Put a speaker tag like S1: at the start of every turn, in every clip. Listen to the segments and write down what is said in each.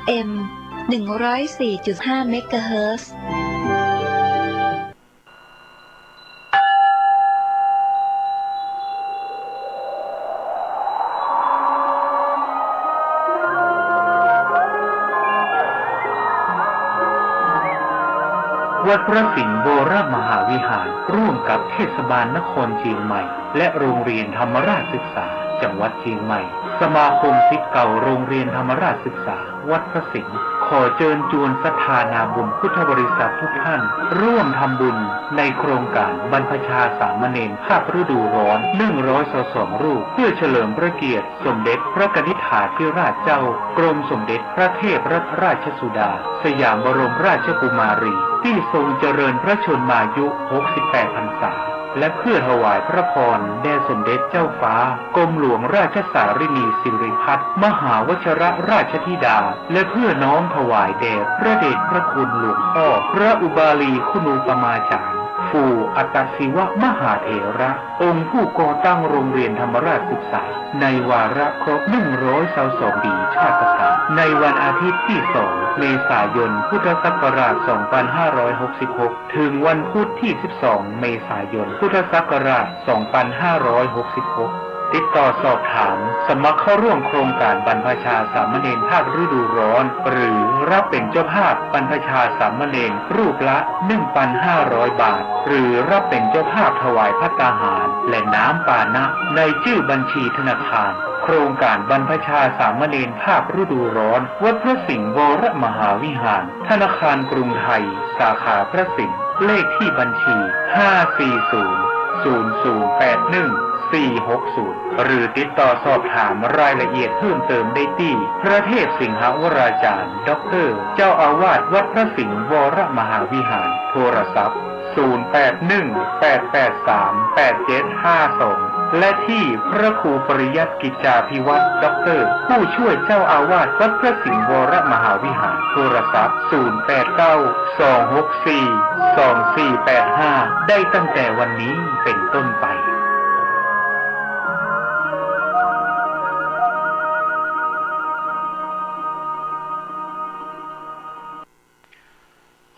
S1: FM 104.5 เมกะเฮิรตซ์
S2: วัดพระสิงห์โบรมหาวิหารร่วมกับเทศบาลนครเชียงใหม่และโรงเรียนธรรมราชศึกษาจังหวัดเชียงใหม่สมาคมศิษย์เก่าโรงเรียนธรรมราชศึกษาวัดพระสิงห์ขอเชิญชวนศรัทธานาบุญพุทธบริษัททุกท่านร่วมทำบุญในโครงการบรรพชาสามเณรภาคฤดูร้อน122รูปเพื่อเฉลิมพระเกียรติสมเด็จพระนิธิาธิราชเจ้ากรมสมเด็จพระเทพรัตนราชสุดาสยามบรมราชกุมารีที่ทรงเจริญพระชนมายุ68 พรรษาและเพื่อถวายพระพรแด่สมเด็จเจ้าฟ้ากรมหลวงราชสารินีสิริพัฒน์มหาวชิรราชธิดาและเพื่อน้อมถวายแด่พระเดชพระคุณหลวงพ่อพระอุบาลีคุณูปมาจารย์ฟู่อัตศิวะมหาเถระองค์ผู้ก่อตั้งโรงเรียนธรรมราชศึกษาในวาระครบ122 ปีชาติกาลในวันอาทิตย์ที่ 2 เมษายนพุทธศักราช 2566 ถึงวันพุธที่ 12 เมษายนพุทธศักราช 2566 ติดต่อสอบถามสมัครเข้าร่วมโครงการบรรพชาสามเณรภาคฤดูร้อนหรือรับเป็นเจ้าภาพบรรพชาสามเณรรูปละ 1,500 บาทหรือรับเป็นเจ้าภาพถวายภัตตาหารและน้ำปานะในชื่อบัญชีธนาคารโครงการบรรพชาสามเณรภาคฤดูร้อนวัดพระสิงห์วรมหาวิหารธนาคารกรุงไทยสาขาพระสิงห์เลขที่บัญชี 5400081 460 หรือติดต่อสอบถามรายละเอียดเพิ่มเติมได้ที่พระเทพสิงหวราจารย์ด็อกเตอร์เจ้าอาวาสวัดพระสิงห์วรมหาวิหารโทรศัพท์ 0818838752 และที่พระครูปริยัติกิจจาภิวัตรด็อกเตอร์ผู้ช่วยเจ้าอาวาสวัดพระสิงห์วรมหาวิหารโทรศัพท์ 0892642485 ได้ตั้งแต่วันนี้เป็นต้นไป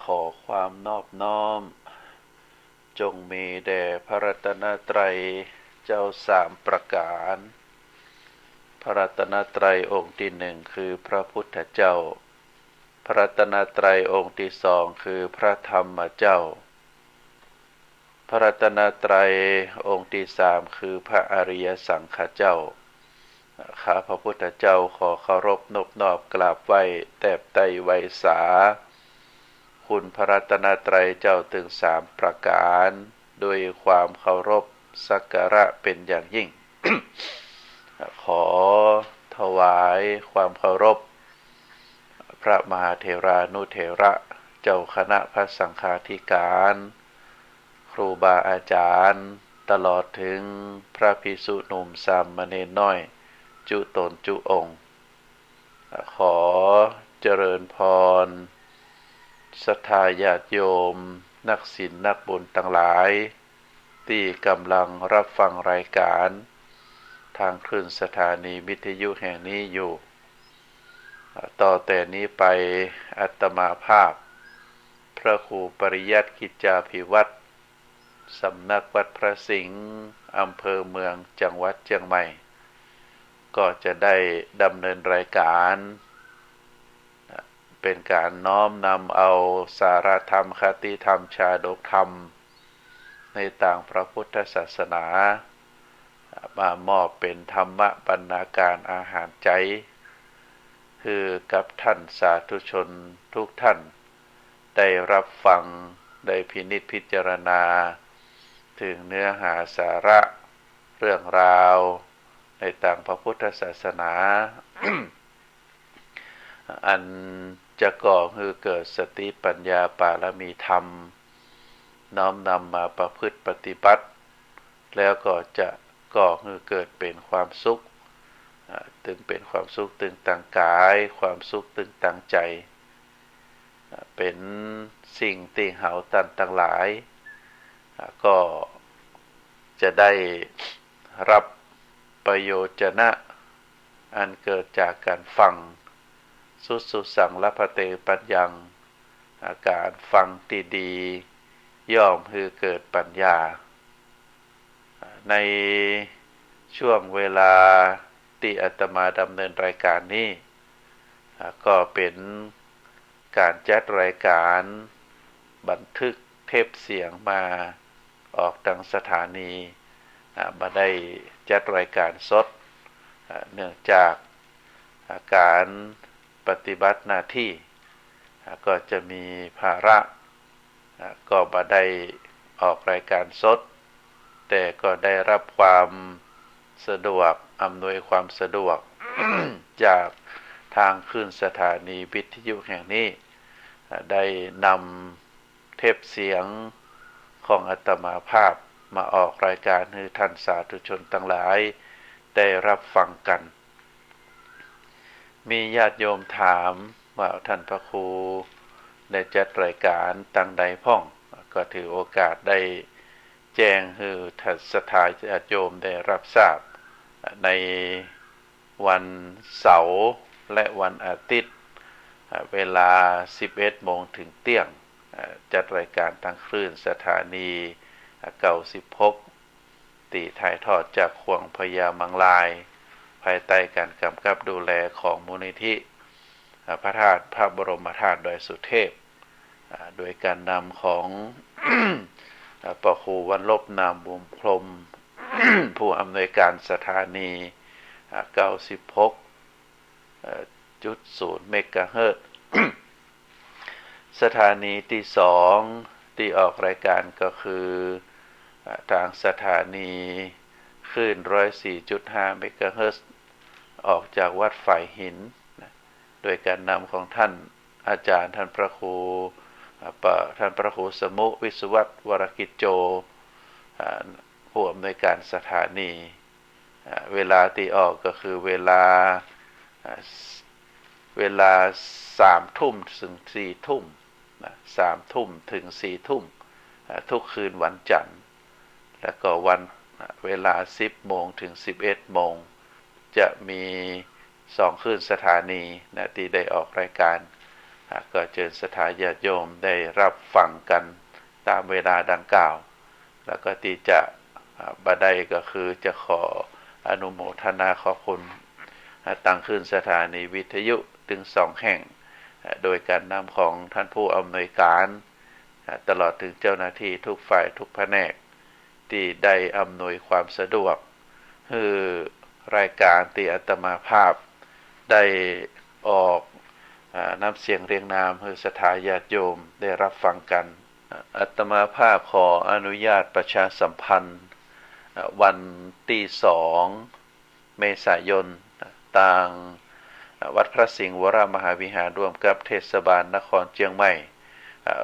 S3: ขอความนอบน้อมจงมีแด่พระรัตนตรัยเจ้าสามประการพระรัตนตรัยองค์ที่หนึ่งคือพระพุทธเจ้าพระรัตนตรัยองค์ที่สองคือพระธรรมเจ้าพระรัตนตรัยองค์ที่สามคือพระอริยสังฆเจ้าข้าพระพุทธเจ้าขอเคารพนบนอบกราบไหว้แทบไตรไวสาคุณพระรัตนตรัยเจ้าถึงสามประการโดยความเคารพสักการะเป็นอย่างยิ่ง ขอถวายความเคารพพระมหาเถรานุเถระเจ้าคณะพระสังฆาธิการครูบาอาจารย์ตลอดถึงพระภิกษุหนุ่มสามเณรน้อยจุตนจุองค์ขอเจริญพรศรัทธาญาติโยมนักศีลนักบุญทั้งหลายที่กำลังรับฟังรายการทางคลื่นสถานีวิทยุแห่งนี้อยู่ต่อแต่นี้ไปอาตมาภาพพระครูปริยัติกิจจาภิวัตรสำนักวัดพระสิงห์อำเภอเมืองจังหวัดเชียงใหม่ก็จะได้ดำเนินรายการเป็นการน้อมนำเอาสารธรรมคติธรรมชาดกธรรมในต่างพระพุทธศาสนามามอบเป็นธรรมบรรณาการอาหารใจคือกับท่านสาธุชนทุกท่านได้รับฟังได้พินิจพิจารณาถึงเนื้อหาสาระเรื่องราวในต่างพระพุทธศาสนา อันจะก่อให้เกิดสติปัญญาปารมีธรรมน้อมนำมาประพฤติปฏิบัติแล้วก็จะก่อให้เกิดเป็นความสุขถึงเป็นความสุขตึงต่างกายความสุขตึงต่างใจเป็นสิ่งที่เหาตันทั้งหลายก็จะได้รับประโยชน์นะอันเกิดจากการฟัง สุสังละพะเตปัญญังอาการฟังตีดีย่อมคือเกิดปัญญาในช่วงเวลาที่อาตมาดำเนินรายการนี้ก็เป็นการจัดรายการบันทึกเทปเสียงมาออกทางสถานีมาได้จัดรายการสดเนื่องจากการปฏิบัติหน้าที่ก็จะมีภาระก็มาได้ออกรายการสดแต่ก็ได้รับความสะดวกอำนวยความสะดวก จากทางขึ้นสถานีวิทยุแห่งนี้ได้นำเทปเสียงของอาตมาภาพมาออกรายการให้ท่านสาธุชนทั้งหลายได้รับฟังกันมีญาติโยมถามว่าท่านพระครูได้จัดรายการตั้งใดพ่องก็ถือโอกาสได้แจ้งให้ท่านศรัทธาญาติโยมได้รับทราบในวันเสาร์และวันอาทิตย์เวลา 11 โมงถึงเที่ยงจัดรายการทางคลื่นสถานี96ตีถ่ายทอดจากขวงพญามังลายภายใต้การกำกับดูแลของมูลนิธิพระธาตุพระบรมธาตุดอยสุเทพโดยการนำของ พระครูวันลบนามบุญพรหม ผู้อำนวยการสถานี96.0 เมกะเฮิรตซ์ สถานีที่สองที่ออกรายการก็คือทางสถานีคลื่น 104.5 เมกะเฮิรตซ์ ออกจากวัดฝ่ายหินโดยการนำของท่านอาจารย์ท่านพระครูสมุวิศวัตวรกิจโจผู้อำนวยการสถานีเวลาที่ออกก็คือเวลา3 ทุ่มถึง4 ทุ่ม3 ทุ่มถึง4 ทุ่มทุกคืนวันจันทร์แล้วก็วันเวลา 10 โมงถึง 11 โมงจะมี2 คลื่นสถานีที่ได้ออกรายการก็เชิญศรัทธาญาติโยมได้รับฟังกันตามเวลาดังกล่าวแล้วก็ที่จะบัดใดก็คือจะขออนุโมทนาขอบคุณตั้งขึ้นสถานีวิทยุถึง2 แห่งโดยการนำของท่านผู้อำนวยการตลอดถึงเจ้าหน้าที่ทุกฝ่ายทุกแผนกที่ได้อำนวยความสะดวกให้รายการที่อาตมาภาพได้ออกนำเสียงเรียงนามให้ศรัทธาญาติโยมได้รับฟังกันอาตมาภาพขออนุญาตประชาสัมพันธ์วันที่2 เมษายนทางวัดพระสิงห์วรมหาวิหารร่วมกับเทศบาลนครเชียงใหม่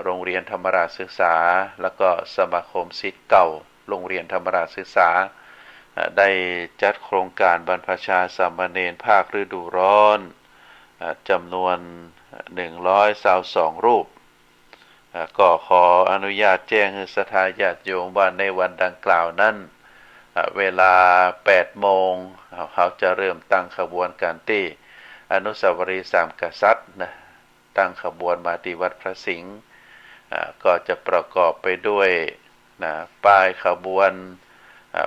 S3: โรงเรียนธรรมราชศึกษาแล้วก็สมาคมศิษย์เก่าโรงเรียนธรรมราชศึกษาได้จัดโครงการบรรพชาสามเณรภาคฤดูร้อนจำนวน122 รูปก็ขออนุญาตแจ้งให้ศรัทธาญาติโยมว่าในวันดังกล่าวนั้นเวลา 8 โมงเขาจะเริ่มตั้งขบวนการที่อนุสาวรีย์3 กษัตริย์ตั้งขบวนมาที่วัดพระสิงห์ก็จะประกอบไปด้วยป้ายขบวน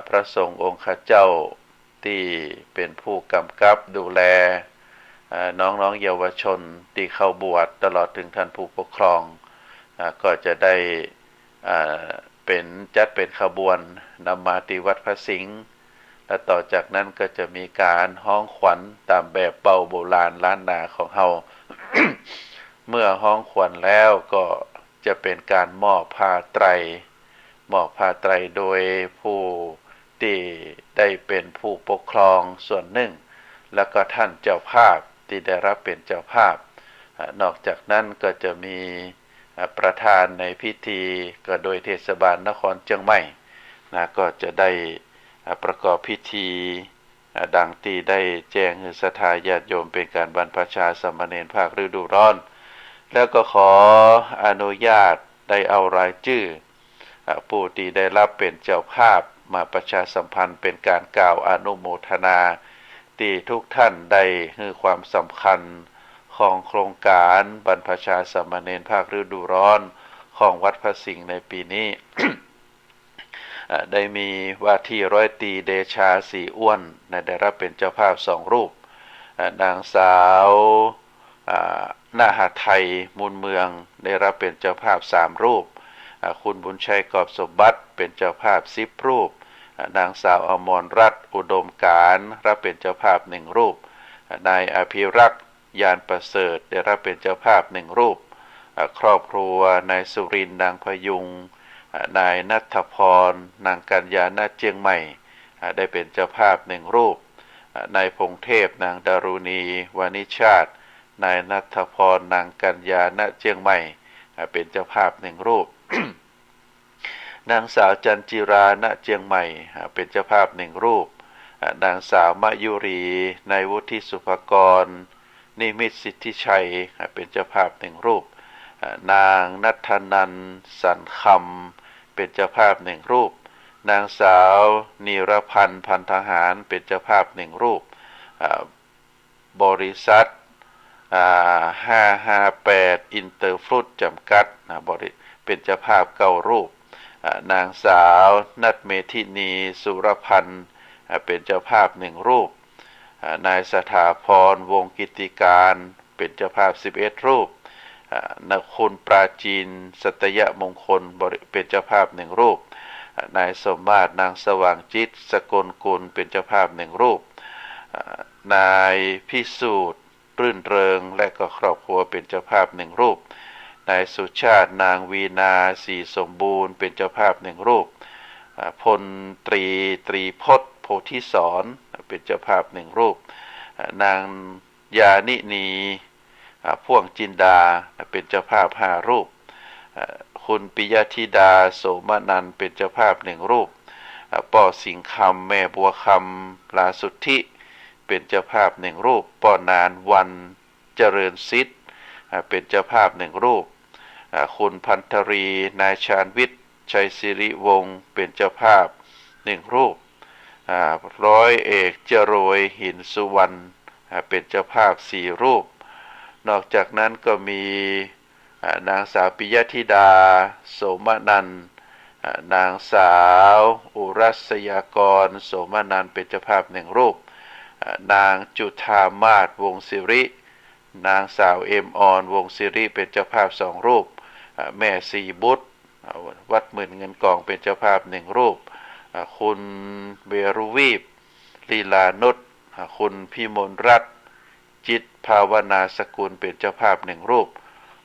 S3: พระสงฆ์องค์ข้าเจ้าที่เป็นผู้กำกับดูแลน้องๆเยาวชนที่เข้าบวชตลอดถึงท่านผู้ปกครองก็จะได้จัดเป็นขบวนนำมาที่วัดพระสิงห์และต่อจากนั้นก็จะมีการฮ้องขวัญตามแบบเป่าโบราณล้านนาของเฮา เมื่อฮ้องขวัญแล้วก็จะเป็นการมอบผ้าไตรโดยผู้ที่ได้เป็นผู้ปกครองส่วนหนึ่งแล้วก็ท่านเจ้าภาพที่ได้รับเป็นเจ้าภาพนอกจากนั้นก็จะมีประธานในพิธีก็โดยเทศบาลนครเชียงใหม่ก็จะได้ประกอบพิธีดังที่ได้แจ้งให้ศรัทธาญาติโยมเป็นการบรรพชาสามเณรภาคฤดูร้อนแล้วก็ขออนุญาตได้เอารายชื่อผู้ที่ได้รับเป็นเจ้าภาพมาประชาสัมพันธ์เป็นการกล่าวอนุโมทนาที่ทุกท่านได้ให้ความสำคัญ ของโครงการบรรพชาสามเณรภาคฤดูร้อนของวัดพระสิงห์ในปีนี้ ได้มีว่าที่ร้อยตรีเดชาสีอ้วนได้รับเป็นเจ้าภาพ2 รูปนางสาวนาหไทยมูลเมืองได้รับเป็นเจ้าภาพ3 รูปคุณบุญชัยกอบสมบัติเป็นเจ้าภาพ10 รูปนางสาวอมรรัตน์อุดมการรับเป็นเจ้าภาพ1 รูปนายอภิรักษ์ยานประเสริฐได้รับเป็นเจ้าภาพ1 รูปครอบครัวนายสุรินทร์นางพยุงนายณัฐพรนางกัญญาณเจียงใหม่ได้เป็นเจ้าภาพ1 รูปนายพงเทพนางดารุณีวานิชาตินายณัฐพรนางกัญญาณเจียงใหม่เป็นเจ้าภาพ1 รูป นางสาวจันจิราณเจียงใหม่เป็นเจ้าภาพ1 รูปนางสาวมะยุรีนายวุฒิสุภกรนิมิตสิทธิชัยเป็นเจ้าภาพ1 รูปนางณัฐนันท์สันคำเป็นเจ้าภาพ1 รูปนางสาวนิรพันธ์พันทหารเป็นเจ้าภาพ1 รูปบริษัท558อินเตอร์ฟรุตจำกัดเป็นเจ้าภาพ9 รูปนางสาวนัทเมธินีสุรพันธ์เป็นเจ้าภาพ1 รูปนายสถาพรวงกิติการเป็นเจ้าภาพ11 รูปนคุณปราจีนสัตยมงคลเป็นเจ้าภาพ1 รูปนายสมมาตรนางสว่างจิตสกลกุลเป็นเจ้าภาพ1 รูปนายพิสูจน์รื่นเริงและก็ครอบครัวเป็นเจ้าภาพ1 รูปนายสุชาตินางวีนาสีสมบูรณ์เป็นเจ้าภาพ1 รูปพลตรีตรีพจน์โพธิสอนเป็นเจ้าภาพ1 รูปนางยานินีพ่วงจินดาเป็นเจ้าภาพ5 รูปคุณปิยธิดาโสมนันท์เป็นเจ้าภาพ1 รูปป้อสิงคำแม่บัวคำลาสุทธิเป็นเจ้าภาพ1 รูปป้อนานวันเจริญศิษย์เป็นเจ้าภาพ1 รูปคุณพันธรีนายชาญวิทย์ชัยศิริวงศ์เป็นเจ้าภาพ1 รูปร้อยเอกจรวยหินสุวรรณเป็นเจ้าภาพ4 รูปนอกจากนั้นก็มีนางสาวปิยธิดาโสมนันท์นางสาวอุรัสยากรโสมนันท์เป็นเจ้าภาพ1 รูปนางจุฑามาศวงศิรินางสาวเอ็มออนวงศิริเป็นเจ้าภาพ2 รูปแม่สีบุตรวัดหมื่นเงินกองเป็นเจ้าภาพ1 รูปคุณเบรุวีปลีลานุชคุณพิมลรัตน์จิตภาวนาสกุลเป็นเจ้าภาพ1 รูป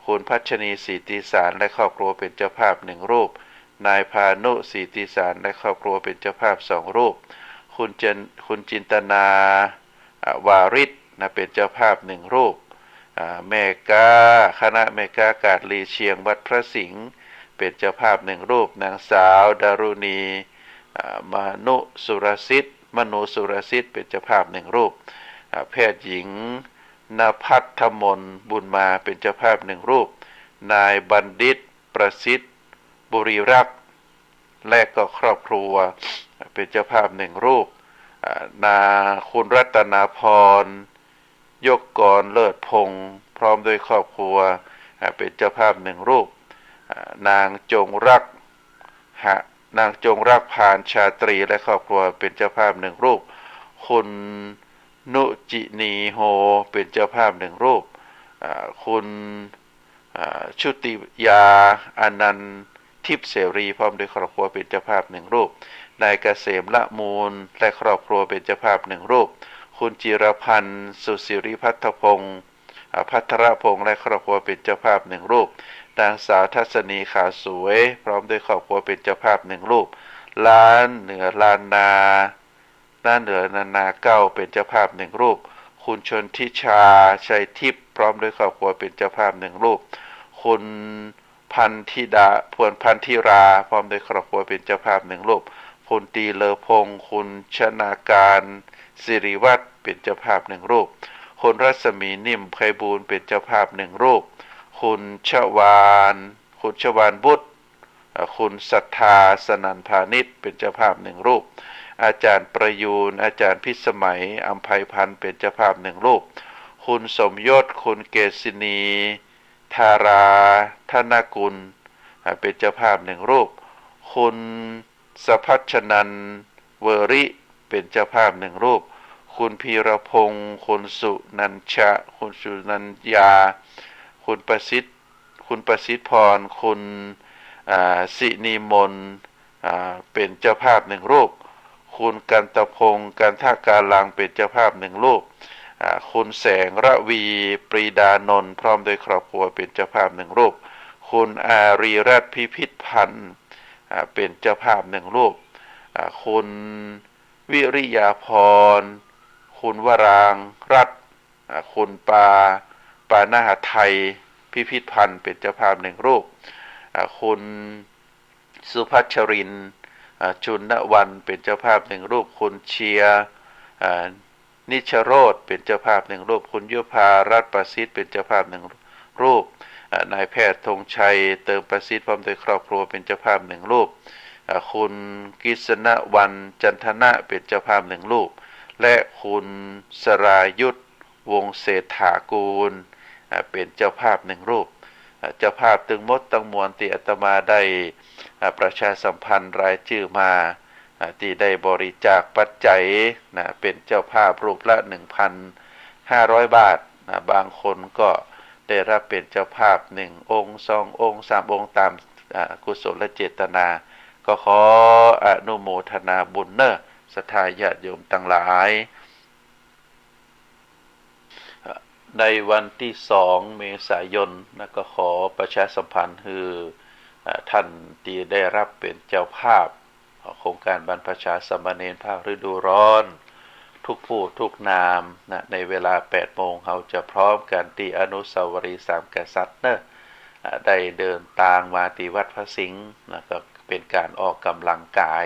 S3: คุณพัชนีสีติสารและครอบครัวเป็นเจ้าภาพ1 รูปนายพานุสีติสารและครอบครัวเป็นเจ้าภาพ2 รูปคุณจินตนาวาริศเป็นเจ้าภาพ1 รูปแม่กาคณะแม่กากาดลีเชียงวัดพระสิงห์เป็นเจ้าภาพ1 รูปนางสาวดารุณีมนุสุรสิทธิ์เป็นเจ้าภาพ1 รูปแพทย์หญิงณภัทรมนบุญมาเป็นเจ้าภาพ1 รูปนายบัณฑิตประสิทธิ์บุรีรักษ์และก็ครอบครัวเป็นเจ้าภาพ1 รูปนาคุณรัตนาพรยกกรเลิศพงศ์พร้อมด้วยครอบครัวเป็นเจ้าภาพ1 รูปนางจงรักพานชาตรีและครอบครัวเป็นเจ้าภาพ1 รูปคุณนุจินีโฮเป็นเจ้าภาพ1 รูปคุณชุติยาอนันต์ทิพย์เสรีพร้อมด้วยครอบครัวเป็นเจ้าภาพ1 รูปนายเกษมละมูลและครอบครัวเป็นเจ้าภาพ1 รูปคุณจิรพันธ์สุสิริพัฒพงศ์พัทรพงศ์และครอบครัวเป็นเจ้าภาพ1 รูปนางสาวทัศนีขาสวยพร้อมด้วยครอบครัวเป็นเจ้าภาพ1 รูปล้านเหนือลานนาเก้าเป็นเจ้าภาพ1 รูปคุณชนทิชาชัยทิพย์พร้อมด้วยครอบครัวเป็นเจ้าภาพ1 รูปคุณพันธิราพร้อมด้วยครอบครัวเป็นเจ้าภาพ1 รูปคุณตีเลอพงศ์คุณชนาการสิริวัฒน์เป็นเจ้าภาพ1 รูปคุณรัศมีนิ่มไพบูลย์เป็นเจ้าภาพ1 รูปคุณชวานบุตรคุณศรัทธาสนันพานิชเป็นเจ้าภาพ1 รูปอาจารย์ประยูนอาจารย์พิสมัยอัมไพพันธ์เป็นเจ้าภาพ1 รูปค คุณสมยศคุณเกษินีธาราธนกุลเป็นเจ้าภาพหนึ่งรูปคุณสภัชนันท์เวอริเป็นเจ้าภาพหนึ่งรูปคุณพีรพงศ์คุณสุนันชะคุณสุนันยาคุณประสิทธิ์พรคุณสินีมนเป็นเจ้าภาพหนึ่งรูปคุณกันตพงศ์กันท่าการลังเป็นเจ้าภาพหนึ่งรูปคุณแสงระวีปรีดานนท์พร้อมโดยครอบครัวเป็นเจ้าภาพหนึ่งรูปคุณอารีรัตน์พิพิธพันธ์เป็นเจ้าภาพหนึ่งรูปคุณวิริยาพรคุณวรางรัตน์คุณปานาหไทยพิพิธพันธ์เป็นเจ้าภาพหนึ่งรูปคุณสุภัชรินทร์จุลวรรณเป็นเจ้าภาพหนึ่งรูปคุณเชียร์นิชโรธเป็นเจ้าภาพหนึ่งรูปคุณยุพารัตน์ประสิทธิ์เป็นเจ้าภาพหนึ่งรูปนายแพทย์ธงชัยเติมประสิทธิ์พร้อมโดยครอบครัวเป็นเจ้าภาพหนึ่งรูปคุณกิษณวรรณจันทนะเป็นเจ้าภาพหนึ่งรูปและคุณสรายุทธวงศ์เศรษฐากูลเป็นเจ้าภาพหนึ่งรูปเจ้าภาพตึงมดตั้งมวลที่อาตมาได้ประชาสัมพันธ์รายชื่อมาที่ได้บริจาคปัจจัยเป็นเจ้าภาพรูปละ 1,500 บาทบางคนก็ได้รับเป็นเจ้าภาพ1องค์2องค์3องค์ตามกุศลเจตนาก็ขออนุโมทนาบุญเนอะศรัทธาญาติโยมทั้งหลายในวันที่2 เมษายนก็ขอประชาสัมพันธ์คือท่านที่ได้รับเป็นเจ้าภาพโครงการบรรพชาสามเณรภาคฤดูร้อนทุกผู้ทุกนามในเวลา 8 โมงเราจะพร้อมกันที่อนุสาวรีย์สามกษัตริย์ได้เดินทางมาที่วัดพระสิงห์ก็เป็นการออกกำลังกาย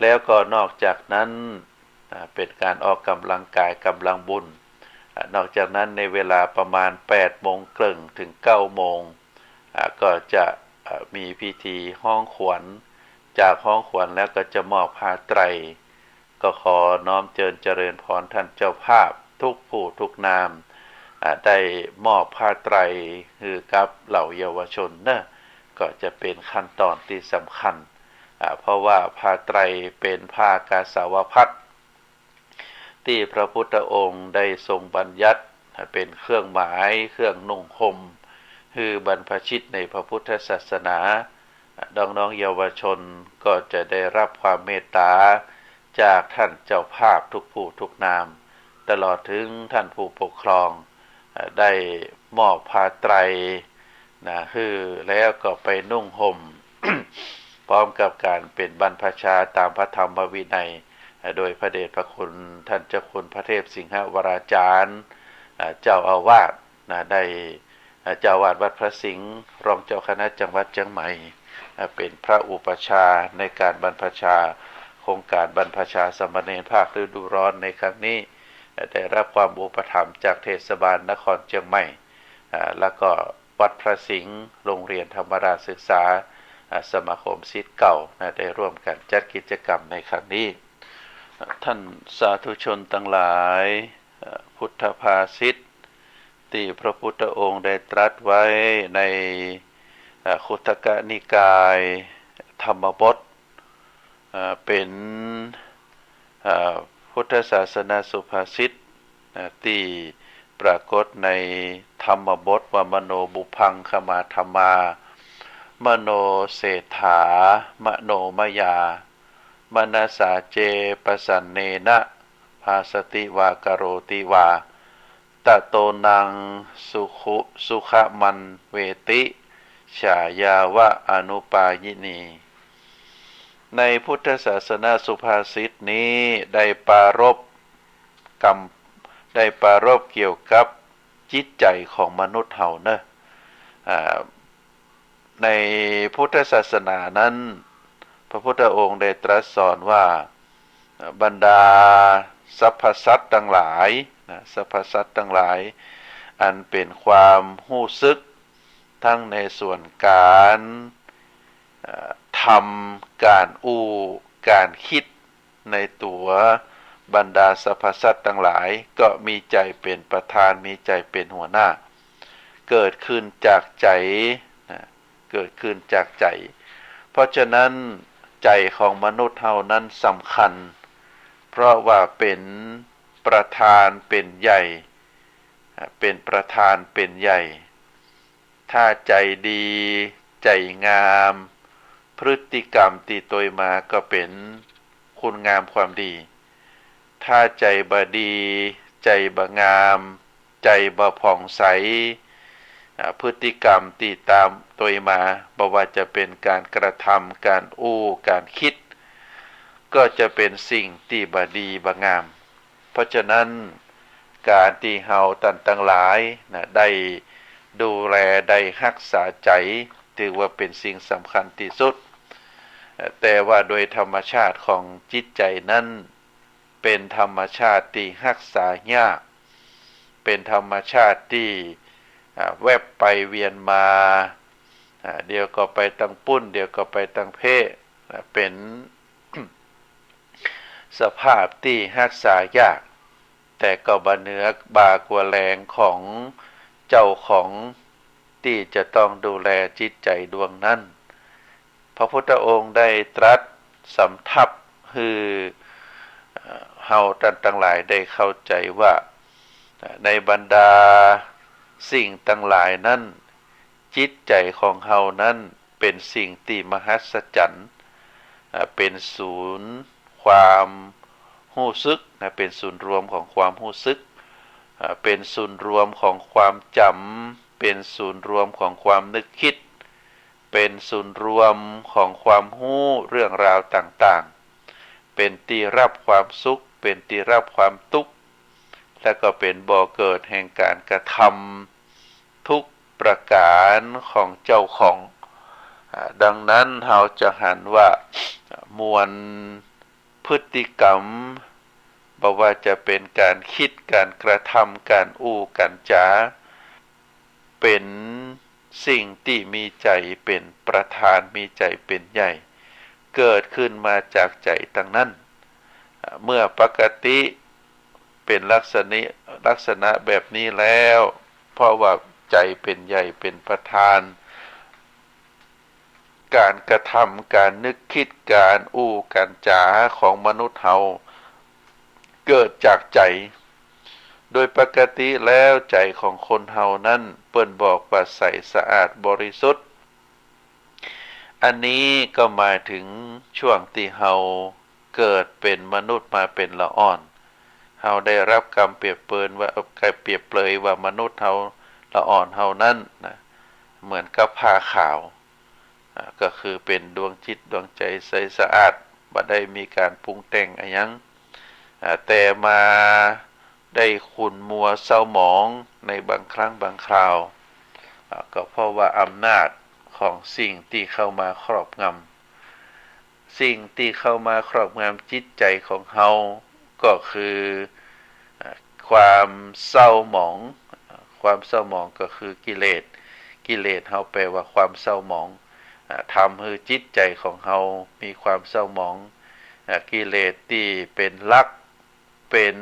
S3: แล้วก็นอกจากนั้นเป็นการออกกำลังกายกำลังบุญนอกจากนั้นในเวลาประมาณ 8 โมงครึ่งถึง 9 โมงก็จะมีพิธีห้องขวัญจากห้องขวัญแล้วก็จะมอบผ้าไตรก็ขอน้อมเจริญพรท่านเจ้าภาพทุกผู้ทุกนามได้มอบผ้าไตรคือกับเหล่าเยาวชนก็จะเป็นขั้นตอนที่สำคัญเพราะว่าผ้าไตรเป็นผ้ากาสาวพัสที่พระพุทธองค์ได้ทรงบัญญัติเป็นเครื่องหมายเครื่องนุ่งห่มคือบรรพชิตในพระพุทธศาสนาน้องๆเยาวชนก็จะได้รับความเมตตาจากท่านเจ้าภาพทุกผู้ทุกนามตลอดถึงท่านผู้ปกครองได้มอบผ้าไตรคือแล้วก็ไปนุ่งห่ม พร้อมกับการเป็นบรรพชาตามพระธรรมวินัยโดยพระเดชพระคุณท่านเจ้าคุณพระเทพสิงหวราจารย์เจ้าอาวาสได้เจ้าอาวาสวัดพระสิงห์รองเจ้าคณะจังหวัดเชียงใหม่เป็นพระอุปชาในการบรรพชาโครงการบรรพชาสามเณรภาคฤดูร้อนในครั้งนี้ได้รับความอุปถัมภ์จากเทศบาลนครเชียงใหม่แล้วก็วัดพระสิงห์โรงเรียนธรรมราชศึกษาสมาคมศิษย์เก่าได้ร่วมกันจัดกิจกรรมในครั้งนี้ท่านสาธุชนทั้งหลายพุทธภาษิตที่พระพุทธองค์ได้ตรัสไว้ในคุตกนิกายธรรมบทเป็นพุทธศาสนาสุภาษิตที่ปรากฏในธรรมบทว่ามโนบุพังขมาธรรมามโนเศรษฐามโนมยามนัสสาเจปสันเนนะภาสติวากโรติวาตะโตนังสุขมันเวติฉายาวะอนุปายินีในพุทธศาสนาสุภาษิตนี้ได้ปรารภเกี่ยวกับจิตใจของมนุษย์เฮาในพุทธศาสนานั้นพระพุทธองค์ได้ตรัสสอนว่าบรรดาสรรพสัตว์ทั้งหลายอันเป็นความรู้สึกทั้งในส่วนการทำการการคิดในตัว บรรดาสรรพสัตว์ทั้งหลายก็มีใจเป็นประธานมีใจเป็นหัวหน้าเกิดขึ้นจากใจนะเกิดขึ้นจากใจเพราะฉะนั้นใจของมนุษย์เฮานั้นสำคัญเพราะว่าเป็นประธานเป็นใหญ่เป็นประธานเป็นใหญ่ถ้าใจดีใจงามพฤติกรรมตีตัวมาก็เป็นคุณงามความดีถ้าใจบ่ดีใจบ่งามใจบ่ผ่องใสพฤติกรรมตีตามตัวมาบ่ว่าจะเป็นการกระทำการการคิดก็จะเป็นสิ่งที่บ่ดีบ่งามเพราะฉะนั้นการที่เฮาตั้งหลายได้ดูแลได้รักษาใจถือว่าเป็นสิ่งสำคัญที่สุดแต่ว่าโดยธรรมชาติของจิตใจนั้นเป็นธรรมชาติที่รักษายากเป็นธรรมชาติที่แวบไปเวียนมาเดี๋ยวก็ไปตั้งปุ้นเดี๋ยวก็ไปตั้งเพเป็น สภาพที่รักษายากแต่ก็บ่เหนือบากว่าแรงของเจ้าของที่จะต้องดูแลจิตใจดวงนั้นพระพุทธองค์ได้ตรัสสำทับคือเฮาทั้งหลายได้เข้าใจว่าในบรรดาสิ่งทั้งหลายนั้นจิตใจของเฮานั้นเป็นสิ่งที่มหัศจรรย์เป็นศูนย์ความรู้สึกเป็นศูนย์รวมของความรู้สึกเป็นศูนย์รวมของความจำเป็นศูนย์รวมของความนึกคิดเป็นศูนย์รวมของความรู้เรื่องราวต่างๆเป็นที่รับความสุขเป็นที่รับความทุกข์และก็เป็นบ่อเกิดแห่งการกระทำทุกประการของเจ้าของดังนั้นเราจะหันว่ามวลพฤติกรรมบ่ว่าจะเป็นการคิดการกระทำการการจาเป็นสิ่งที่มีใจเป็นประธานมีใจเป็นใหญ่เกิดขึ้นมาจากใจทั้งนั้นเมื่อปกติเป็นลักษณะแบบนี้แล้วเพราะว่าใจเป็นใหญ่เป็นประธานการกระทำการนึกคิดการการจาของมนุษย์เฮาเกิดจากใจโดยปกติแล้วใจของคนเฮานั้นเปิ้นบอกว่าใสสะอาดบริสุทธิ์อันนี้ก็หมายถึงช่วงที่เฮาเกิดเป็นมนุษย์มาเป็นละอ่อนเฮาได้รับคำเปรียบเปรยว่ามนุษย์เฮาละอ่อนเฮานั้นนะเหมือนกับผ้าขาวก็คือเป็นดวงจิตดวงใจใสสะอาดบ่ได้มีการปรุงแต่งอะไรหยังแต่มาได้ขุ่นมัวเศร้าหมองในบางครั้งบางคราวก็เพราะว่าอำนาจของสิ่งที่เข้ามาครอบงำสิ่งที่เข้ามาครอบงำจิตใจของเฮาก็คือความเศร้าหมองความเศร้าหมองก็คือกิเลสเฮาแปลว่าความเศร้าหมองทำให้จิตใจของเฮามีความเศร้าหมองกิเลสที่เป็นลักเป็น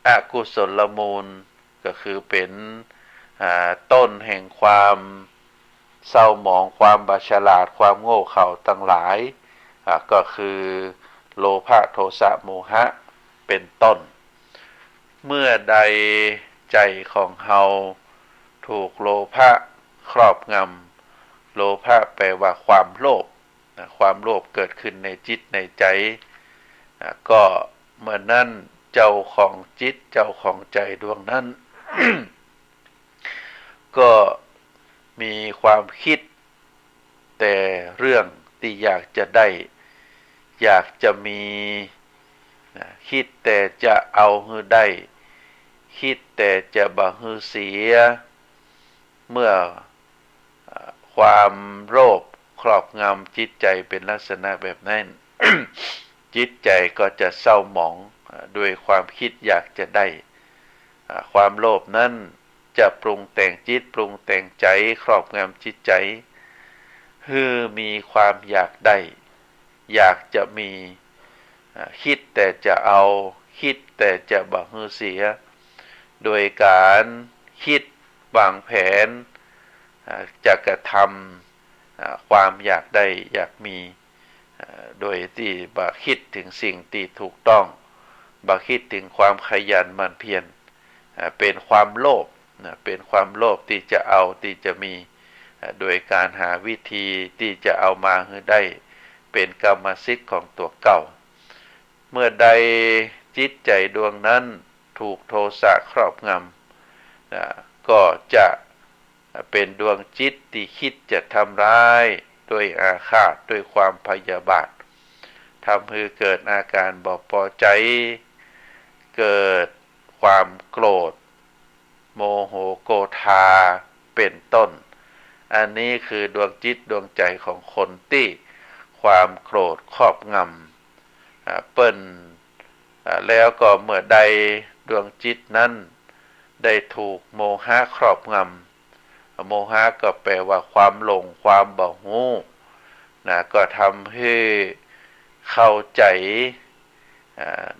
S3: อกุศลมูลก็คือเป็นต้นแห่งความเศร้าหมองความบาฉลาดความโง่เขลาทั้งหลายก็คือโลภะโทสะโมหะเป็นต้นเมื่อใดใจของเฮาถูกโลภะครอบงำโลภะแปลว่าความโลภความโลภเกิดขึ้นในจิตในใจก็เมื่อนั้นเจ้าของจิตเจ้าของใจดวงนั้น ก็มีความคิดแต่เรื่องที่อยากจะได้อยากจะมีคิดแต่จะเอาให้ได้คิดแต่จะบ่ให้เสียเมื่อความโลภครอบงำจิตใจเป็นลักษณะแบบนั้น จิตใจก็จะเศร้าหมองด้วยความคิดอยากจะได้ความโลภนั้นจะปรุงแต่งจิตปรุงแต่งใจครอบงำจิตใจคือมีความอยากได้อยากจะมีคิดแต่จะเอา คิดแต่จะบ่ฮือเสียโดยการคิดวางแผนจะกระทำความอยากได้อยากมีโดยที่บ่คิดถึงสิ่งที่ถูกต้องบ่คิดถึงความขยันหมั่นเพียรเป็นความโลภเป็นความโลภที่จะเอาที่จะมีโดยการหาวิธีที่จะเอามาให้ได้เป็นกรรมสิทธิ์ของตัวเก่าเมื่อใดจิตใจดวงนั้นถูกโทสะครอบงำก็จะเป็นดวงจิตที่คิดจะทำร้ายด้วยอาฆาตด้วยความพยาบาททำให้เกิดอาการบ่พอใจเกิดความโกรธโมโหโกธาเป็นต้นอันนี้คือดวงจิตดวงใจของคนที่ความโกรธครอบงำเปิ้นแล้วก็เมื่อใดดวงจิตนั้นได้ถูกโมหะครอบงำโมหะก็แปลว่าความหลงความบ่รู้ก็ทำให้เข้าใจ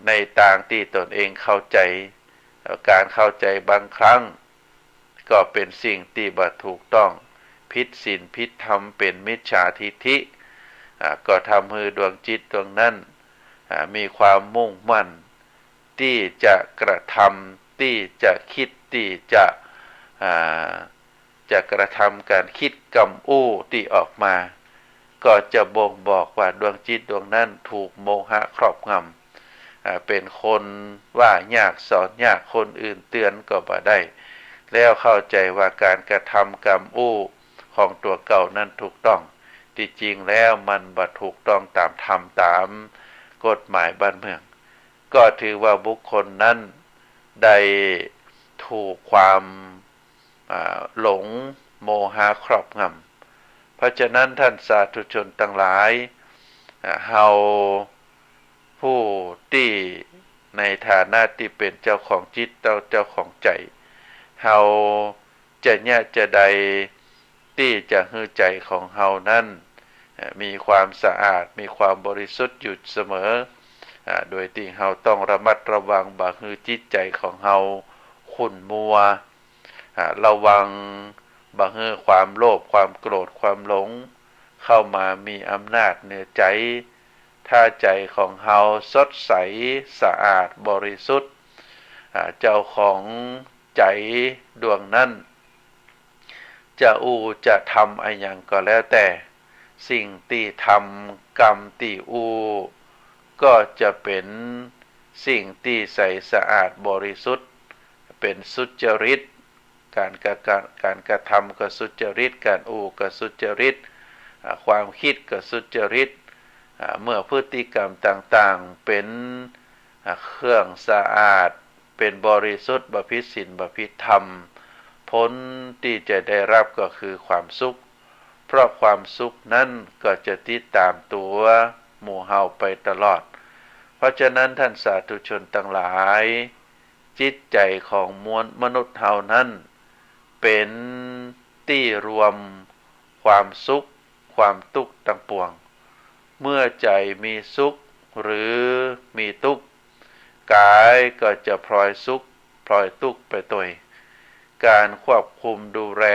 S3: ในทางที่ตนเองเข้าใจการเข้าใจบางครั้งก็เป็นสิ่งที่บ่ถูกต้องผิดศีลผิดธรรมเป็นมิจฉาทิฏฐิก็ทำให้ดวงจิตดวงนั้นมีความมุ่งมั่นที่จะกระทำที่จะคิดที่จะกระทำการคิดกรรมอู้ที่ออกมาก็จะบ่งบอกว่าดวงจิตดวงนั้นถูกโมหะครอบงำเป็นคนว่ายากสอนยากคนอื่นเตือนก็บ่ได้แล้วเข้าใจว่าการกระทำกรรมอู้ของตัวเก่านั้นถูกต้องที่จริงแล้วมันบ่ถูกต้องตามธรรมตามกฎหมายบ้านเมืองก็ถือว่าบุคคลนั้นได้ถูกความหลงโมหะครอบงำเพราะฉะนั้นท่านสาธุชนทั้งหลายเฮาผู้ที่ในฐานะที่เป็นเจ้าของจิตเจ้าของใจเฮาจะเนี่ยจะใดที่จะให้ใจของเฮานั้นมีความสะอาดมีความบริสุทธิ์อยู่เสมอโดยที่เฮาต้องระมัดระวังบ่ให้จิตใจของเฮาขุ่นมัวระวังบ่ให้ความโลภความโกรธความหลงเข้ามามีอำนาจเหนือใจถ้าใจของเฮาสดใสสะอาดบริสุทธิ์เจ้าของใจดวงนั้นจะจะทำอะไรอย่างก็แล้วแต่สิ่งที่ทำกรรมที่ก็จะเป็นสิ่งที่ใสสะอาดบริสุทธิ์เป็นสุจริตการกระทำก็สุจริตการก็สุจริตความคิดก็สุจริตเมื่อพฤติกรรมต่างๆเป็นเครื่องสะอาดเป็นบริสุทธิ์บ่ผิดศีลบ่ผิดธรรมผลที่จะได้รับก็คือความสุขเพราะความสุขนั้นก็จะติดตามตัวหมู่เฮาไปตลอดเพราะฉะนั้นท่านสาธุชนทั้งหลายจิตใจของมวลมนุษย์เฮานั้นเป็นที่รวมความสุขความทุกข์ทั้งปวงเมื่อใจมีสุขหรือมีทุกข์กายก็จะพลอยสุขพลอยทุกข์ไปด้วยการควบคุมดูแล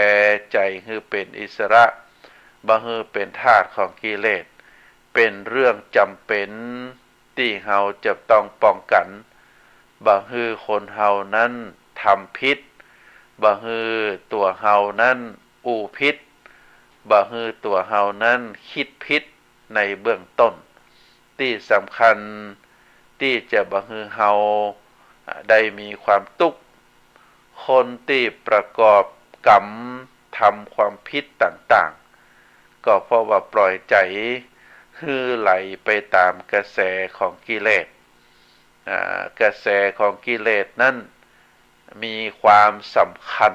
S3: ใจให้เป็นอิสระบ่ให้เป็นทาสของกิเลสเป็นเรื่องจำเป็นที่เฮาจะต้องป้องกันบ่ให้คนเฮานั้นทำผิดบ่ให้ตัวเฮานั้นผิดบ่ให้ตัวเฮานั้นคิดผิดในเบื้องต้นที่สำคัญที่จะบ่ให้เฮาได้มีความทุกข์คนที่ประกอบกรรมทำความผิดต่างๆก็เพราะว่าปล่อยใจให้ไหลไปตามกระแสของกิเลสกระแสของกิเลสนั้นมีความสำคัญ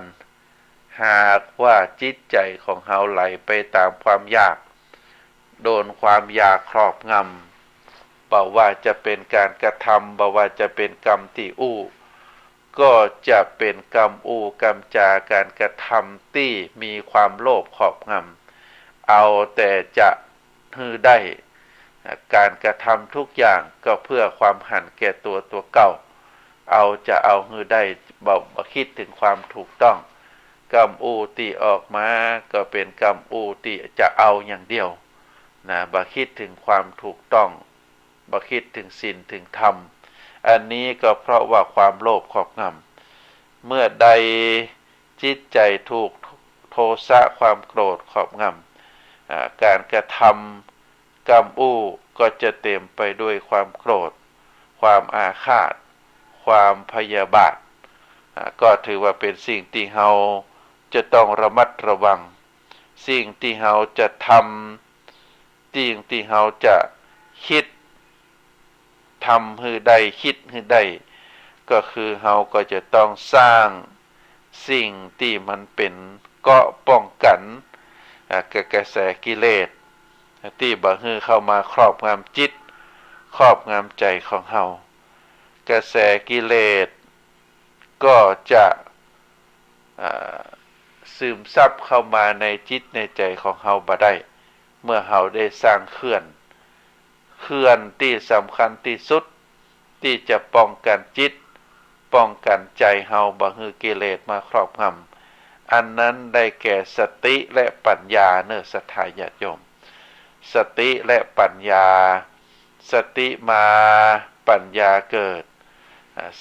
S3: หากว่าจิตใจของเฮาไหลไปตามความอยากโดนความอยากครอบงำบ่ว่าจะเป็นการกระทำบ่ว่าจะเป็นกรรมที่ก็จะเป็นกรรมกรรมจาการกระทำที่มีความโลภครอบงำเอาแต่จะให้ได้ การกระทำทุกอย่างก็เพื่อความหันแก่ตัวเก่าจะเอาฮือได้บ่คิดถึงความถูกต้องกรรมอูติออกมาก็เป็นกรรมอูติจะเอาอย่างเดียวนะบ่คิดถึงความถูกต้องบ่คิดถึงศีลถึงธรรมอันนี้ก็เพราะว่าความโลภครอบงำเมื่อใดจิตใจถูกโทสะความโกรธครอบงำการกระทำกรรมอู้ก็จะเต็มไปด้วยความโกรธความอาฆาตความพยาบาทก็ถือว่าเป็นสิ่งที่เราจะต้องระมัดระวังสิ่งที่เราจะทำสิ่งที่เราจะคิดทำให้ได้คิดให้ได้ก็คือเราก็จะต้องสร้างสิ่งที่มันเป็นเกราะป้องกันกระแสกิเลสที่บ่ให้เข้ามาครอบงำจิตครอบงำใจของเรากระแสกิเลสก็จะซึมซับเข้ามาในจิตในใจของเราบ่ได้เมื่อเราได้สร้างเขื่อนที่สำคัญที่สุดที่จะป้องกันจิตป้องกันใจเราบ่ให้กิเลสมาครอบงำอันนั้นได้แก่สติและปัญญาเนื้อศรัทธาญาติโยมสติและปัญญาสติมาปัญญาเกิด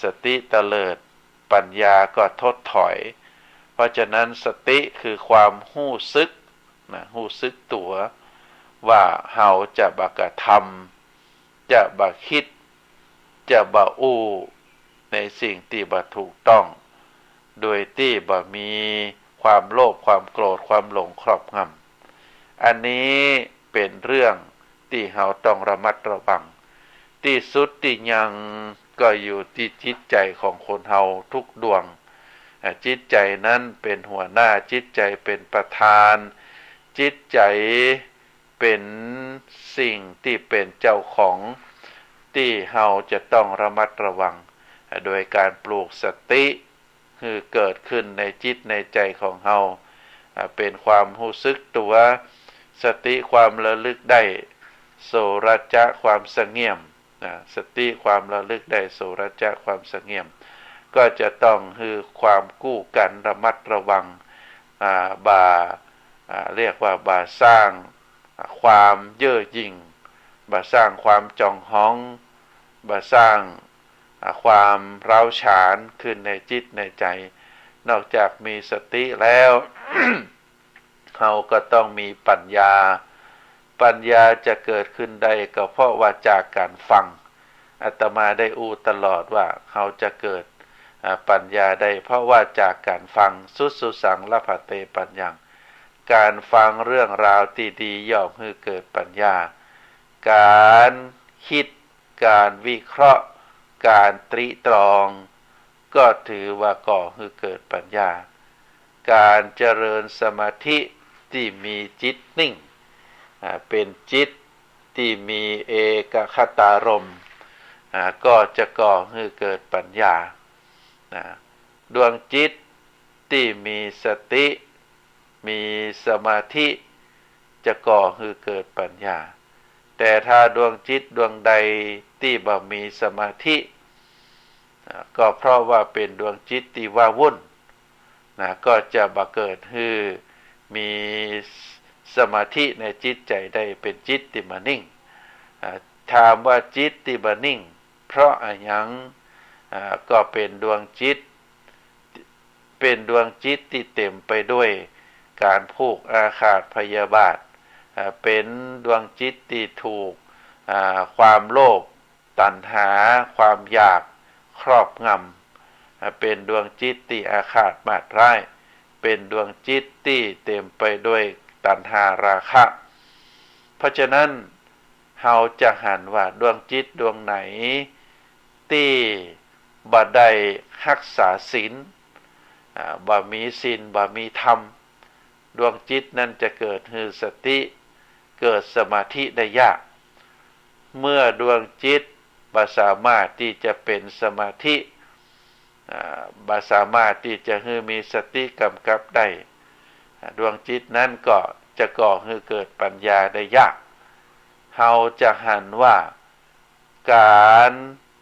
S3: สติเตลิดปัญญาก็ทดถอยเพราะฉะนั้นสติคือความหู้สึกหู้สึกตัวว่าเฮาจะบ่กระทำจะบ่คิดจะบ่อู้ในสิ่งที่บ่ถูกต้องโดยที่บ่มีความโลภความโกรธความหลงครอบงำอันนี้เป็นเรื่องที่เฮาต้องระมัดระวังที่สุดที่ยังก็อยู่ที่จิตใจของคนเฮาทุกดวงจิตใจนั้นเป็นหัวหน้าจิตใจเป็นประธานจิตใจเป็นสิ่งที่เป็นเจ้าของที่เฮาจะต้องระมัดระวังโดยการปลูกสติคือเกิดขึ้นในจิตในใจของเฮาเป็นความรู้สึกตัวสติความระลึกได้โสรัจจะความสงเงียมสติความระลึกได้โสรัจจะความสงเงียมก็จะต้องคือความกู้กันระมัดระวังเรียกว่าบ่าสร้างความเย่อหยิ่งบ่าสร้างความจองห้องบ่าสร้างความร้าวฉานขึ้นในจิตในใจนอกจากมีสติแล้ว เราก็ต้องมีปัญญาจะเกิดขึ้นได้ก็เพราะว่าจากการฟังอาตมาได้อู้ตลอดว่าเราจะเกิดปัญญาได้เพราะว่าจากการฟังสุสังละภเตปัญญังการฟังเรื่องราวที่ดีย่อมให้เกิดปัญญาการคิดการวิเคราะห์การตรีตรองก็ถือว่าก่อให้เกิดปัญญาการเจริญสมาธิที่มีจิตนิ่งเป็นจิตที่มีเอกคตารมณ์ก็จะก่อให้เกิดปัญญาดวงจิตที่มีสติมีสมาธิจะก่อให้เกิดปัญญาแต่ถ้าดวงจิตดวงใดที่บ่มีสมาธิก็เพราะว่าเป็นดวงจิตที่ว่าวุ่นก็จะบ่เกิดให้มีสมาธิในจิตใจได้เป็นจิตที่มานิ่งถามว่าจิตที่บ่นิ่งเพราะอะไรยังก็เป็นดวงจิตที่เต็มไปด้วยการผูกอาฆาตพยาบาทเป็นดวงจิตที่ถูกความโลภตัณหาความอยากครอบงำเป็นดวงจิตที่อาฆาตมาตร้ายเป็นดวงจิตที่เต็มไปด้วยตัณหาราคะเพราะฉะนั้นเราจะหันว่าดวงจิตดวงไหนที่บ่ได้รักษาศีลบ่มีศีลบ่มีธรรมดวงจิตนั้นจะเกิดคือสติเกิดสมาธิได้ยากเมื่อดวงจิตบ่สามารถที่จะเป็นสมาธิบ่สามารถที่จะให้มีสติกำกับได้ดวงจิตนั้นก็จะก่อให้เกิดปัญญาได้ยาก เฮาจะหันว่าการ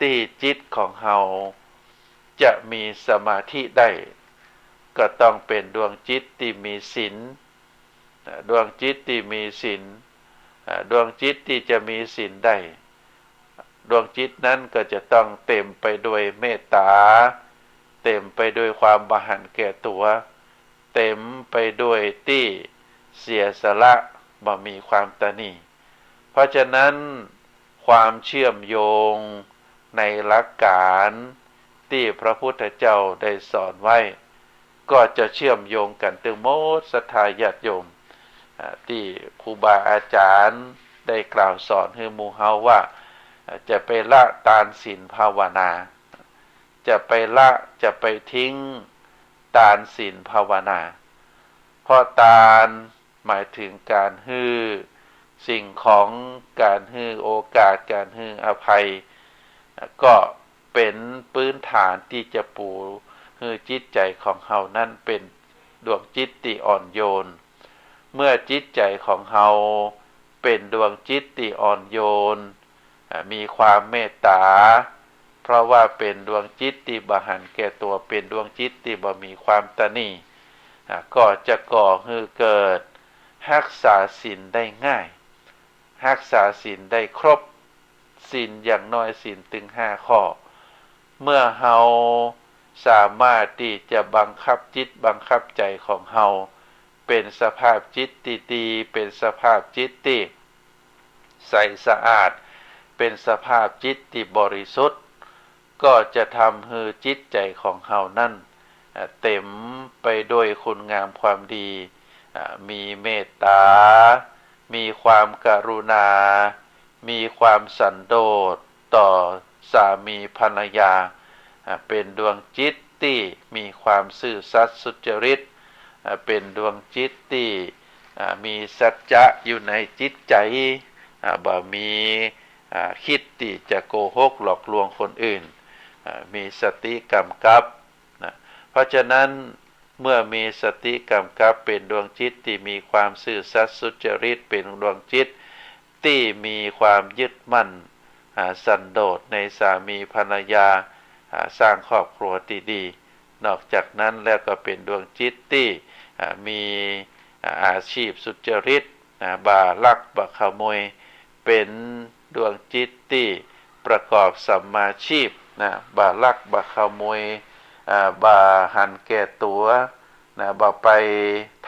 S3: ที่จิตของเฮาจะมีสมาธิได้ก็ต้องเป็นดวงจิตที่มีศีลดวงจิตที่มีศีลดวงจิตที่จะมีศีลได้ดวงจิตนั้นก็จะต้องเต็มไปด้วยเมตตาเต็มไปด้วยความบาหันแก่ตัวเต็มไปด้วยที่เสียสละบ่มีความตณีเพราะฉะนั้นความเชื่อมโยงในหลักการที่พระพุทธเจ้าได้สอนไว้ก็จะเชื่อมโยงกันถึงหมดศรัทธาญาติโยมที่ครูบาอาจารย์ได้กล่าวสอนให้หมู่เฮาว่าจะไปละทานศีลภาวนาจะไปละจะไปทิ้งทานศีลภาวนาเพราะทานหมายถึงการให้สิ่งของการให้โอกาสการให้อภัยก็เป็นพื้นฐานที่จะปูให้จิตใจของเฮานั้นเป็นดวงจิตที่อ่อนโยนเมื่อจิตใจของเฮาเป็นดวงจิตที่อ่อนโยนมีความเมตตาเพราะว่าเป็นดวงจิตที่บาหันแก่ตัวเป็นดวงจิตที่บ่มีความตณีก็จะก่อให้เกิดรักษาศีลได้ง่ายรักษาศีลได้ครบศีลอย่างน้อยศีลถึง5ข้อเมื่อเฮาสามารถที่จะบังคับจิตบังคับใจของเฮาเป็นสภาพจิตที่ดีเป็นสภาพจิตที่ใสสะอาดเป็นสภาพจิตที่บริสุทธิ์ก็จะทำให้จิตใจของเฮานั้นเต็มไปด้วยคุณงามความดีมีเมตตามีความกรุณามีความสันโดษต่อสามีภรรยาเป็นดวงจิตที่มีความซื่อสัตย์สุจริตเป็นดวงจิตที่มีสัจจะอยู่ในจิตใจบ่มีคิดที่จะโกหกหลอกลวงคนอื่นมีสติกำกับเพราะฉะนั้นเมื่อมีสติกำกับเป็นดวงจิตที่มีความซื่อสัตย์สุจริตเป็นดวงจิตที่มีความยึดมั่นสันโดษในสามีภรรยาสร้างครอบครัวที่ดีนอกจากนั้นแล้วก็เป็นดวงจิตที่มีอาชีพสุจริตบ่ลักบ่ขโมยเป็นดวงจิตที่ประกอบสัมมาชีพบ่ลักบ่ขโมยบ่หันแก่ตัวบ่ไป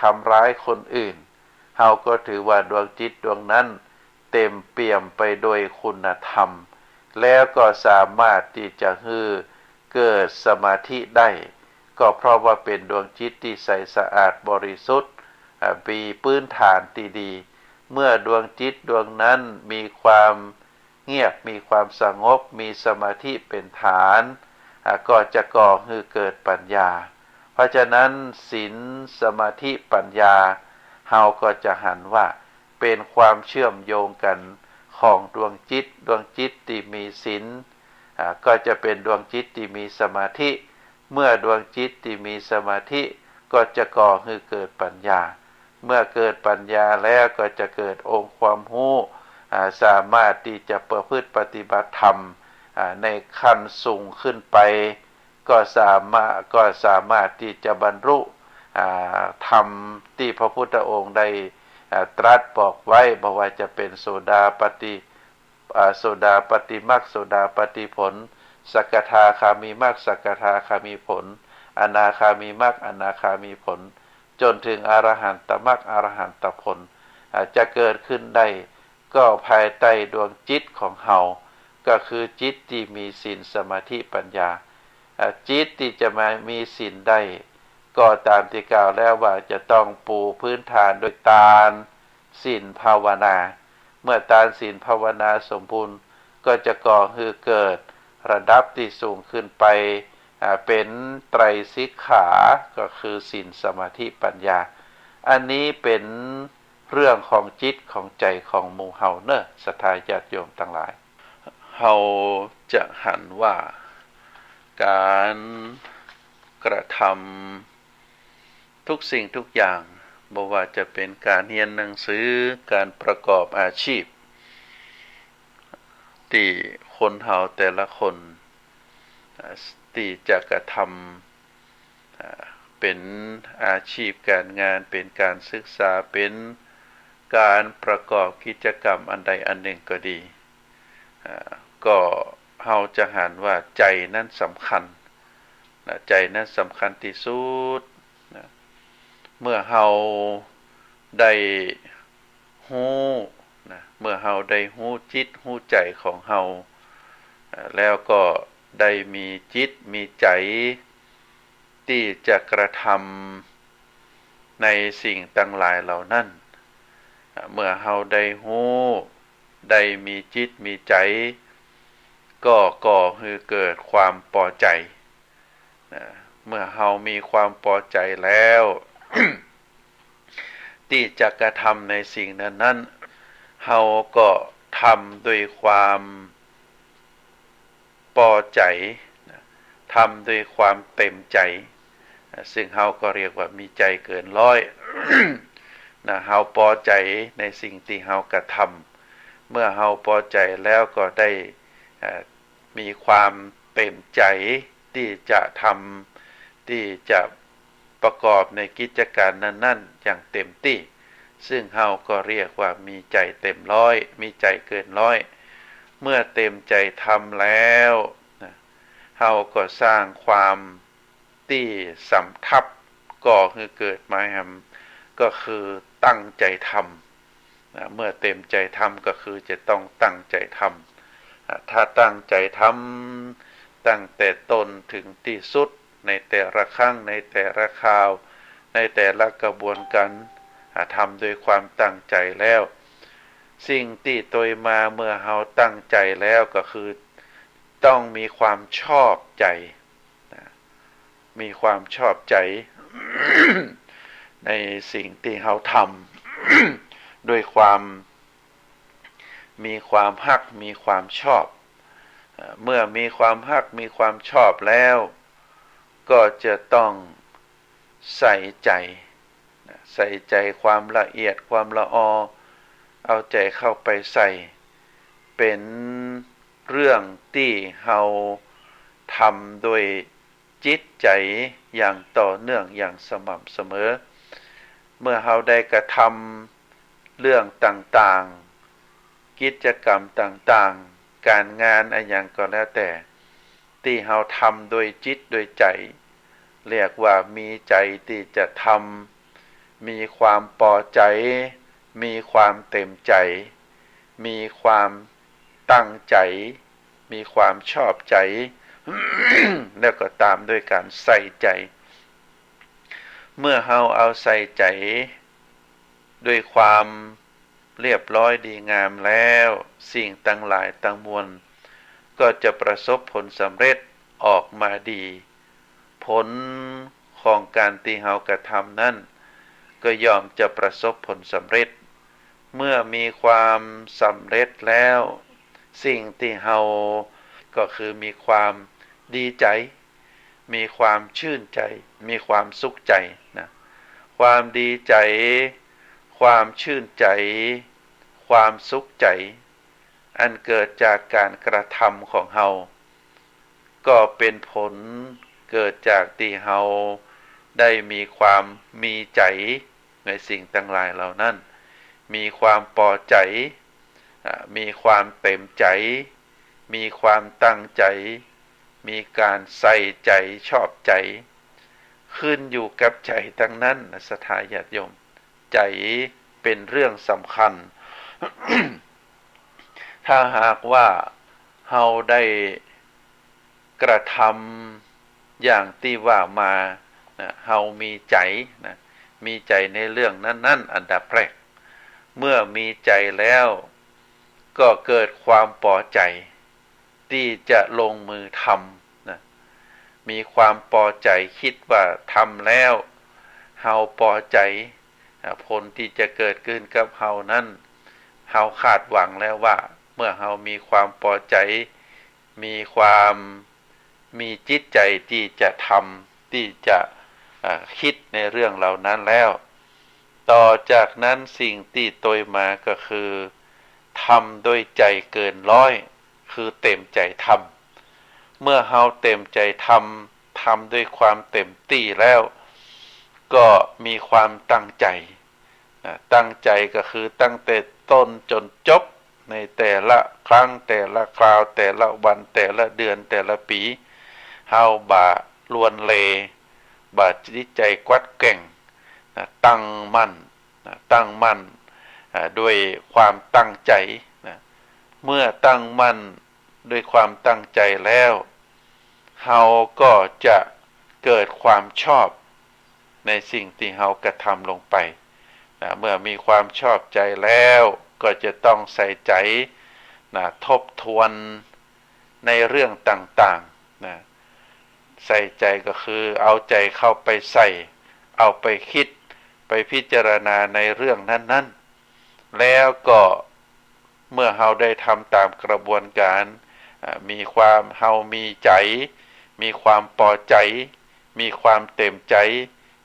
S3: ทำร้ายคนอื่นเฮาก็ถือว่าดวงจิตดวงนั้นเต็มเปี่ยมไปด้วยคุณธรรมแล้วก็สามารถที่จะให้เกิดสมาธิได้ก็เพราะว่าเป็นดวงจิตที่ใสสะอาดบริสุทธิ์มีพื้นฐานที่ดีเมื่อดวงจิตดวงนั้นมีความเงียบมีความสงบมีสมาธิเป็นฐานก็จะก่อให้เกิดปัญญาเพราะฉะนั้นศีลสมาธิปัญญาเฮาก็จะหันว่าเป็นความเชื่อมโยงกันของดวงจิตที่มีศีลก็จะเป็นดวงจิตที่มีสมาธิเมื่อดวงจิตที่มีสมาธิก็จะก่อให้เกิดปัญญาเมื่อเกิดปัญญาแล้วก็จะเกิดองค์ความรู้สามารถที่จะประพฤติปฏิบัติธรรมในขั้นสูงขึ้นไปก็สามารถที่จะบรรลุธรรมที่พระพุทธองค์ได้ตรัสบอกไว้บอกว่าจะเป็นโสดาปัตติมรรคโสดาปัตติผลสกทาคามีมรรคสกทาคามีผลอนาคามีมรรคอนาคามีผลจนถึงอรหันตมรรคอรหันตผลจะเกิดขึ้นได้ก็ภายใต้ดวงจิตของเฮาก็คือจิตที่มีศีลสมาธิปัญญาจิตที่จะมามีศีลได้ก็ตามที่กล่าวแล้วว่าจะต้องปูพื้นฐานโดยทานศีลภาวนาเมื่อทานศีลภาวนาสมบูรณ์ก็จะก่อให้เกิดระดับที่สูงขึ้นไปเป็นไตรสิกขาก็คือศีลสมาธิปัญญาอันนี้เป็นเรื่องของจิตของใจของหมู่เฮาเนอะศรัทธาญาติโยมทั้งหลายเฮาจะหันว่าการกระทำทุกสิ่งทุกอย่างบ่ว่าจะเป็นการเรียนหนังสือการประกอบอาชีพ ที่คนเฮาแต่ละคนที่จะกระทำเป็นอาชีพการงานเป็นการศึกษาเป็นการประกอบกิจกรรมอันใดอันหนึ่งก็ดีก็เฮาจะหันว่าใจนั้นสำคัญใจนั้นสำคัญที่สุดเมื่อเฮาได้ฮู้เมื่อเฮาได้ฮู้จิตฮู้ใจของเฮาแล้วก็ได้มีจิตมีใจที่จะกระทำในสิ่งต่างหลายเหล่านั้นเมื่อเฮาได้ฮู้ได้มีจิตมีใจก็ก่อให้เกิดความพอใจเมื่อเฮามีความพอใจแล้ว ที่จะกระทำในสิ่งนั้นๆเฮาก็ทำด้วยความพอใจทำด้วยความเต็มใจซึ่งเฮาก็เรียกว่ามีใจเกินร้อย เฮาพอใจในสิ่งที่เฮากระทำเมื่อเฮาพอใจแล้วก็ได้มีความเต็มใจที่จะทำที่จะประกอบในกิจการนั้นๆอย่างเต็มที่ซึ่งเฮาก็เรียกว่ามีใจเต็มร้อยมีใจเกินร้อยเมื่อเต็มใจทำแล้วเฮาก็สร้างความที่สำทับก่อให้เกิดมาก็คือตั้งใจทำเมื่อเต็มใจทำก็คือจะต้องตั้งใจทำถ้าตั้งใจทำตั้งแต่ต้นถึงที่สุดในแต่ละครั้งในแต่ละคราวในแต่ละกระบวนการทำด้วยความตั้งใจแล้วสิ่งที่ตัวมาเมื่อเฮาตั้งใจแล้วก็คือต้องมีความชอบใจมีความชอบใจ ในสิ่งที่เฮาทำ ด้วยความมีความฮักมีความชอบเมื่อมีความฮักมีความชอบแล้วก็จะต้องใส่ใจความละเอียดความละออเอาใจเข้าไปใส่เป็นเรื่องที่เฮาทำโดยจิตใจอย่างต่อเนื่องอย่างสม่ำเสมอเมื่อเฮาได้กระทำเรื่องต่างๆกิจกรรมต่างๆการงานอะไรอย่างก็แล้วแต่ที่เฮาทำโดยจิตโดยใจเรียกว่ามีใจที่จะทำมีความพอใจมีความเต็มใจมีความตั้งใจมีความชอบใจ แล้วก็ตามด้วยการใส่ใจเมื่อเฮาเอาใส่ใจด้วยความเรียบร้อยดีงามแล้วสิ่งต่างหลายต่างมวลก็จะประสบผลสำเร็จออกมาดีผลของการที่เฮากระทำนั้นก็ย่อมจะประสบผลสำเร็จเมื่อมีความสำเร็จแล้วสิ่งที่เฮาก็คือมีความดีใจมีความชื่นใจมีความสุขใจความดีใจความชื่นใจความสุขใจอันเกิดจากการกระทำของเฮาก็เป็นผลเกิดจากที่เฮาได้มีความมีใจในสิ่งต่างหลายเหล่านั้นมีความพอใจมีความเต็มใจมีความตั้งใจมีการใส่ใจชอบใจขึ้นอยู่กับใจทั้งนั้นศรัทธาญาติโยมใจเป็นเรื่องสำคัญ ถ้าหากว่าเฮาได้กระทำอย่างที่ว่ามาเฮามีใจมีใจในเรื่องนั้นๆอันดับแรกเมื่อมีใจแล้วก็เกิดความพอใจที่จะลงมือทำมีความพอใจคิดว่าทำแล้วเฮาพอใจผลที่จะเกิดขึ้นกับเฮานั้นเฮาคาดหวังแล้วว่าเมื่อเฮามีความพอใจมีความมีจิตใจที่จะทำที่จะคิดในเรื่องเหล่านั้นแล้วต่อจากนั้นสิ่งที่ตัวมาก็คือทำด้วยใจเกินร้อย คือเต็มใจทำเมื่อเฮาเต็มใจทำด้วยความเต็มที่แล้วก็มีความตั้งใจตั้งใจก็คือตั้งแต่ต้นจนจบในแต่ละครั้งแต่ละคราวแต่ละวันแต่ละเดือนแต่ละปีเฮาบ่ลวนเลบ่จิตใจกวัดแกร่งตั้งมั่นด้วยความตั้งใจเมื่อตั้งมั่นด้วยความตั้งใจแล้วเฮาก็จะเกิดความชอบในสิ่งที่เฮากระทำลงไปเมื่อมีความชอบใจแล้วก็จะต้องใส่ใจทบทวนในเรื่องต่างๆใส่ใจก็คือเอาใจเข้าไปใส่เอาไปคิดไปพิจารณาในเรื่องนั้นๆแล้วก็เมื่อเฮาได้ทำตามกระบวนการมีความเฮามีใจมีความพอใจมีความเต็มใจ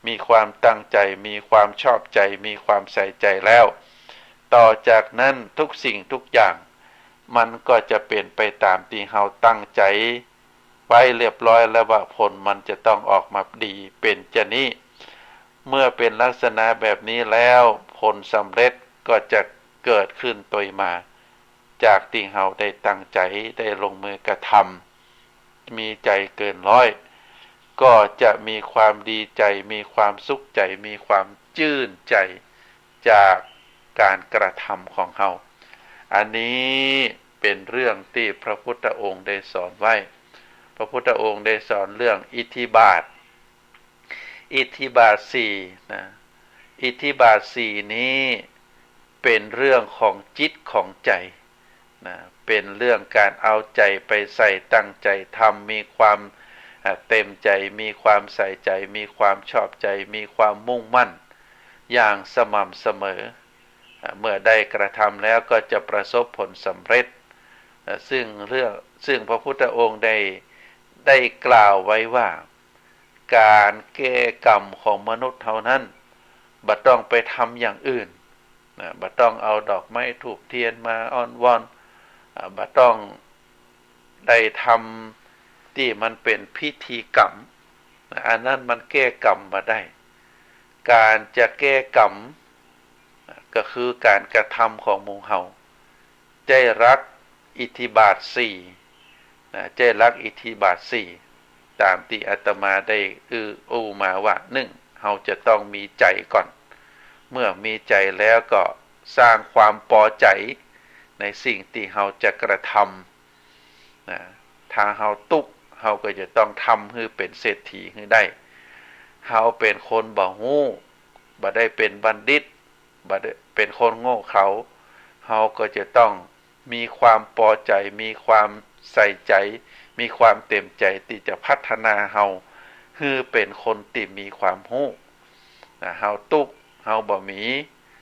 S3: มีความตั้งใจมีความชอบใจมีความใส่ใจแล้วต่อจากนั้นทุกสิ่งทุกอย่างมันก็จะเป็นไปตามที่เฮาตั้งใจไว้เรียบร้อยแล้วว่าผลมันจะต้องออกมาดีเป็นจะนี้เมื่อเป็นลักษณะแบบนี้แล้วผลสำเร็จก็จะเกิดขึ้นโดยมาจากที่เฮาได้ตั้งใจได้ลงมือกระทำมีใจเกินร้อยก็จะมีความดีใจมีความสุขใจมีความชื่นใจจากการกระทำของเฮาอันนี้เป็นเรื่องที่พระพุทธองค์ได้สอนไว้พระพุทธองค์ได้สอนเรื่องอิทธิบาทสี่นะอิทธิบาทสี่นี้เป็นเรื่องของจิตของใจนะเป็นเรื่องการเอาใจไปใส่ตั้งใจทำมีความเต็มใจมีความใส่ใจมีความชอบใจมีความมุ่งมั่นอย่างสม่ำเสมอเมื่อได้กระทำแล้วก็จะประสบผลสำเร็จซึ่งพระพุทธองค์ได้กล่าวไว้ว่าการแก้กรรมของมนุษย์เท่านั้นบ่ต้องไปทำอย่างอื่นบ่ต้องเอาดอกไม้ธูปเทียนมาอ้อนวอนบ่ต้องได้ทำที่มันเป็นพิธีกรรมอันนั้นมันแก้กรรมมาได้การจะแก้กรรมก็คือการกระทำของหมู่เฮาใจรักอิทธิบาทสี่ใจรักอิทธิบาทสี่ตามที่อาตมาได้มาว่า1เฮาจะต้องมีใจก่อนเมื่อมีใจแล้วก็สร้างความพอใจในสิ่งที่เฮาจะกระทำถ้าเฮาตุกเฮาก็จะต้องทำให้เป็นเศรษฐีให้ได้เฮาเป็นคนบ่ฮู้บ่ได้เป็นบัณฑิตบ่ได้เป็นคนโง่เขลาเฮาก็จะต้องมีความพอใจมีความใส่ใจมีความเต็มใจที่จะพัฒนาเฮาให้เป็นคนที่มีความรู้เฮาตุกเฮาบ่มี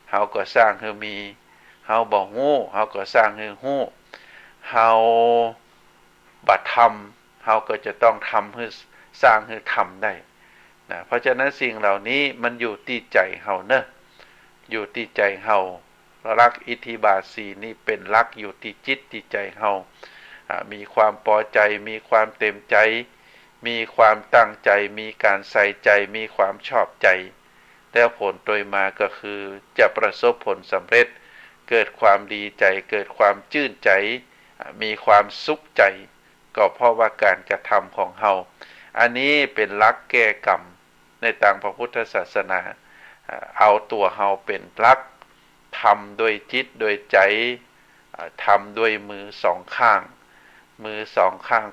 S3: เฮาก็สร้างให้มีเฮาบ่ฮู้เฮาก็สร้างให้ฮู้เฮาบ่ทำเฮาก็จะต้องทำให้สร้างให้ทำได้เพราะฉะนั้นสิ่งเหล่านี้มันอยู่ที่ใจเฮาเนอะอยู่ที่ใจเฮารักอิทธิบาทสี่นี่เป็นรักอยู่ที่จิตที่ใจเฮามีความพอใจมีความเต็มใจมีความตั้งใจมีการใส่ใจมีความชอบใจแล้วผลโดยมาก็คือจะประสบผลสำเร็จเกิดความดีใจเกิดความชื่นใจมีความสุขใจก็เพราะว่าการกระทำของเฮาอันนี้เป็นหลักแก้กรรมในทางพระพุทธศาสนาเอาตัวเฮาเป็นหลักทำด้วยจิตโดยใจทำด้วยมือสองข้าง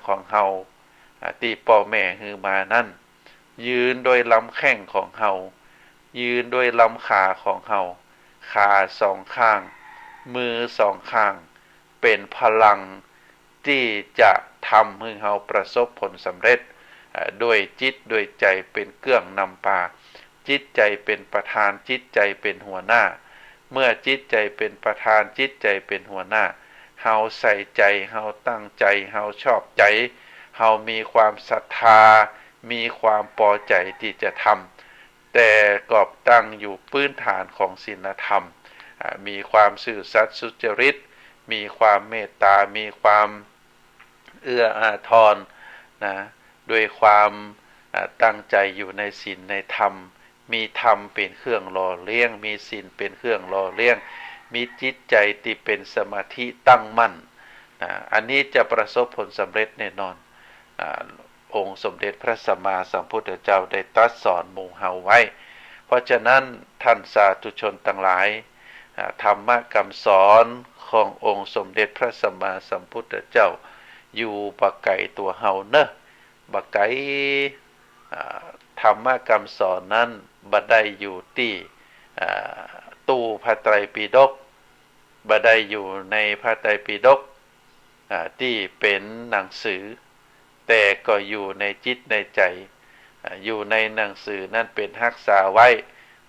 S3: ของเฮาที่พ่อแม่ฮือมานั่นยืนโดยลำแข้งของเฮายืนโดยลำขาของเฮาขาสองข้างมือสองข้างเป็นพลังที่จะทำให้เฮาประสบผลสำเร็จด้วยจิตด้วยใจเป็นเครื่องนำพาจิตใจเป็นประธานจิตใจเป็นหัวหน้าเมื่อจิตใจเป็นประธานจิตใจเป็นหัวหน้าเฮาใส่ใจเฮาตั้งใจเฮาชอบใจเฮามีความศรัทธามีความพอใจที่จะทำแต่กอบตั้งอยู่พื้นฐานของศีลธรรมมีความซื่อสัตย์สุจริตมีความเมตตามีความ เอื้ออาทรนะด้วยความตั้งใจอยู่ในศีลในธรรมมีธรรมเป็นเครื่องหล่อเลี้ยงมีศีลเป็นเครื่องหล่อเลี้ยงมีจิตใจที่เป็นสมาธิตั้งมั่นอันนี้จะประสบผลสำเร็จแน่นอนองค์สมเด็จพระสัมมาสัมพุทธเจ้าได้ตรัสสอนหมู่เฮาไว้เพราะฉะนั้นท่านสาธุชนทั้งหลายธรรมะคำสอนขององค์สมเด็จพระสัมมาสัมพุทธเจ้าอยู่บ่ไกลตัวเฮาเนอะบ่ไกลธรรมะคำสอนนั้นบ่ได้อยู่ที่ตู้พระไตรปิฎกบ่ได้อยู่ในพระไตรปิฎกที่เป็นหนังสือแต่ก็อยู่ในจิตในใจอยู่ในหนังสือนั่นเป็นรักษาไว้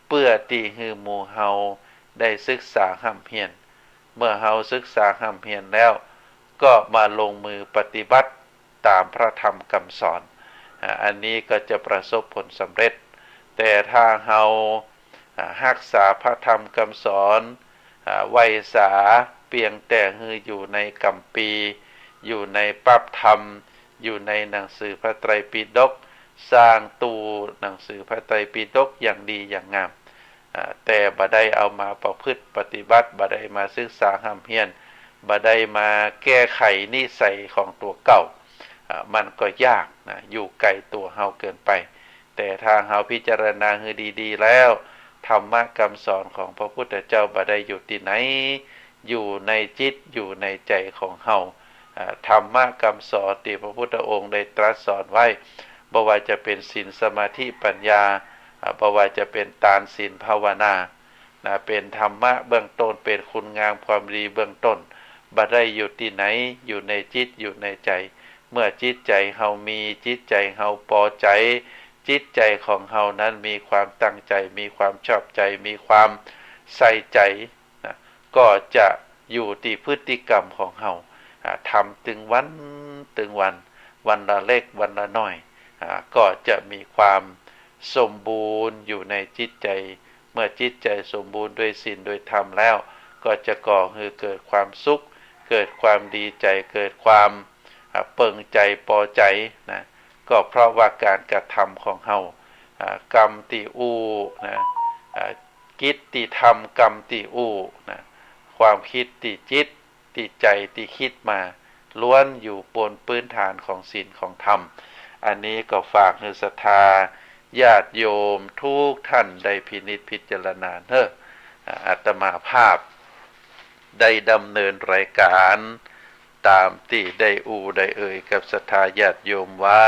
S3: เพื่อที่ให้หมู่เฮาได้ศึกษาห้ำเฮียนเมื่อเฮาศึกษาห้ำเฮียนแล้วก็มาลงมือปฏิบัติตามพระธรรมคำสอนอันนี้ก็จะประสบผลสำเร็จแต่ถ้าเฮารักษาพระธรรมคำสอนไว้สาเพียงแต่ฮืออยู่ในกัมปีอยู่ในปับธรรมอยู่ในหนังสือพระไตรปิฎกสร้างตูหนังสือพระไตรปิฎกอย่างดีอย่างงามแต่บ่ได้เอามาประพฤติปฏิบัติบ่ได้มาศึกษาห้ำเฮียนบ่ได้มาแก้ไขนิสัยของตัวเก่ามันก็ยากนะอยู่ไกลตัวเฮาเกินไปแต่ถ้าเฮาพิจารณาให้ดีๆแล้วธรรมะคำสอนของพระพุทธเจ้าบ่ได้อยู่ที่ไหนอยู่ในจิตอยู่ในใจของเฮาธรรมะคำสอนที่พระพุทธองค์ได้ตรัสสอนไว้บ่ว่าจะเป็นศีลสมาธิปัญญาบ่ว่าจะเป็นทานศีลภาวนาเป็นธรรมะเบื้องต้นเป็นคุณงามความดีเบื้องต้นบ่ได้อยู่ที่ไหนอยู่ในจิตอยู่ในใจเมื่อจิตใจเฮามีจิตใจเฮาพอใจจิตใจของเฮานั้นมีความตั้งใจมีความชอบใจมีความใส่ใจก็จะอยู่ที่พฤติกรรมของเฮาทำถึงวันวันละเล็กวันละน้อยก็จะมีความสมบูรณ์อยู่ในจิตใจเมื่อจิตใจสมบูรณ์ด้วยศีลด้วยธรรมแล้วก็จะก่อให้เกิดความสุขเกิดความดีใจเกิดความเปิ่งใจพอใจนะก็เพราะว่าการกระทำของเฮากรรมติอูนะกิจติธรรมกรรมติอูนะความคิดติจิตติใจติคิดมาล้วนอยู่บนพื้นฐานของศีลของธรรมอันนี้ก็ฝากให้ศรัทธาญาติโยมทุกท่านได้พินิจพิจารณาเถอะอาตมาภาพได้ดำเนินรายการตามที่ได้ได้เอ่ยกับศรัทธาญาติโยมไว้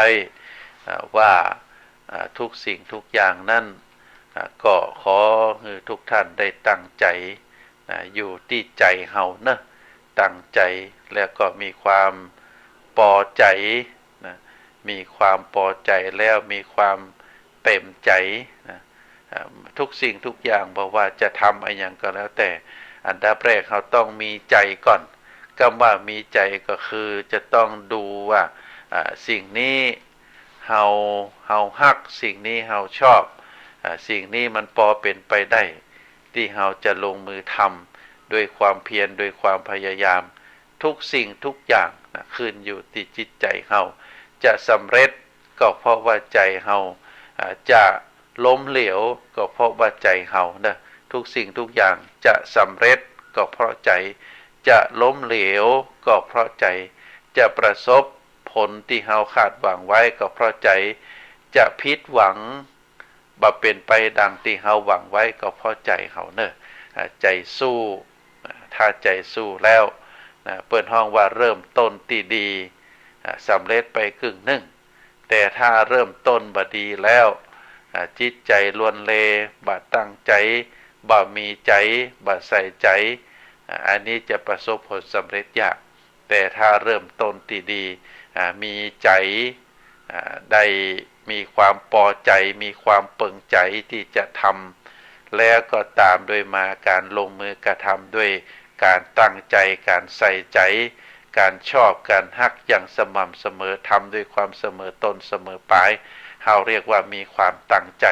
S3: ว่าทุกสิ่งทุกอย่างนั้นก็ขอให้ทุกท่านได้ตั้งใจอยู่ที่ใจเฮานะตั้งใจแล้วก็มีความพอใจนะมีความพอใจแล้วมีความเต็มใจนะทุกสิ่งทุกอย่างบอกว่าจะทำอะไรอย่างก็แล้วแต่อันดับแรกเราต้องมีใจก่อนคำว่ามีใจก็คือจะต้องดูว่าสิ่งนี้เฮาฮักสิ่งนี้เฮาชอบสิ่งนี้มันพอเป็นไปได้ที่เฮาจะลงมือทำด้วยความเพียรด้วยความพยายามทุกสิ่งทุกอย่างนะขึ้นอยู่ที่จิตใจเฮาจะสำเร็จก็เพราะว่าใจเฮาจะล้มเหลวก็เพราะว่าใจเฮานะทุกสิ่งทุกอย่างจะสำเร็จก็เพราะใจจะล้มเหลวก็เพราะใจจะประสบผลที่เฮาคาดหวังไว้ก็เพราะใจจะผิดหวังบ่เป็นไปดังที่เฮาหวังไว้ก็เพราะใจเฮาเนอะใจสู้ถ้าใจสู้แล้วเปิดห้องว่าเริ่มต้นที่ดีสำเร็จไปครึ่งหนึ่งแต่ถ้าเริ่มต้นบ่ดีแล้วจิตใจล้วนเลบ่ตั้งใจบ่มีใจบ่ใส่ใจอันนี้จะประสบผลสำเร็จยากแต่ถ้าเริ่มต้นที่ดีมีใจได้มีความพอใจมีความเปิ่งใจที่จะทำแล้วก็ตามด้วยมาการลงมือกระทำด้วยการตั้งใจการใส่ใจการชอบการฮักอย่างสม่ำเสมอทำด้วยความเสมอต้นเสมอปลายเราเรียกว่ามีความตั้งใจ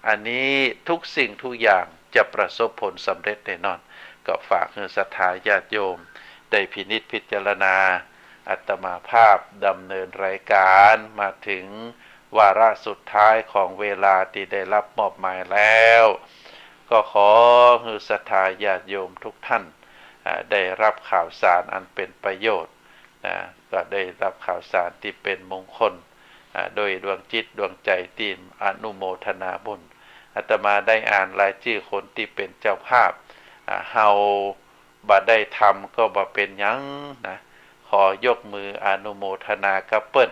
S3: อันนี้ทุกสิ่งทุกอย่างจะประสบผลสำเร็จแน่นอนก็ฝากให้ศรัทธาญาติโยมได้พินิจพิจารณา อาตมาภาพดำเนินรายการมาถึงวาระสุดท้ายของเวลาที่ได้รับมอบหมายแล้วก็ขอให้ศรัทธาญาติโยมทุกท่านได้รับข่าวสารอันเป็นประโยชน์ก็ได้รับข่าวสารที่เป็นมงคลโดยดวงจิตดวงใจที่อนุโมทนาบุญอาตมาได้อ่านรายชื่อคนที่เป็นเจ้าภาพเฮาบ่ได้ทำก็บ่เป็นหยังนะขอยกมืออนุโมทนากับเปิ้น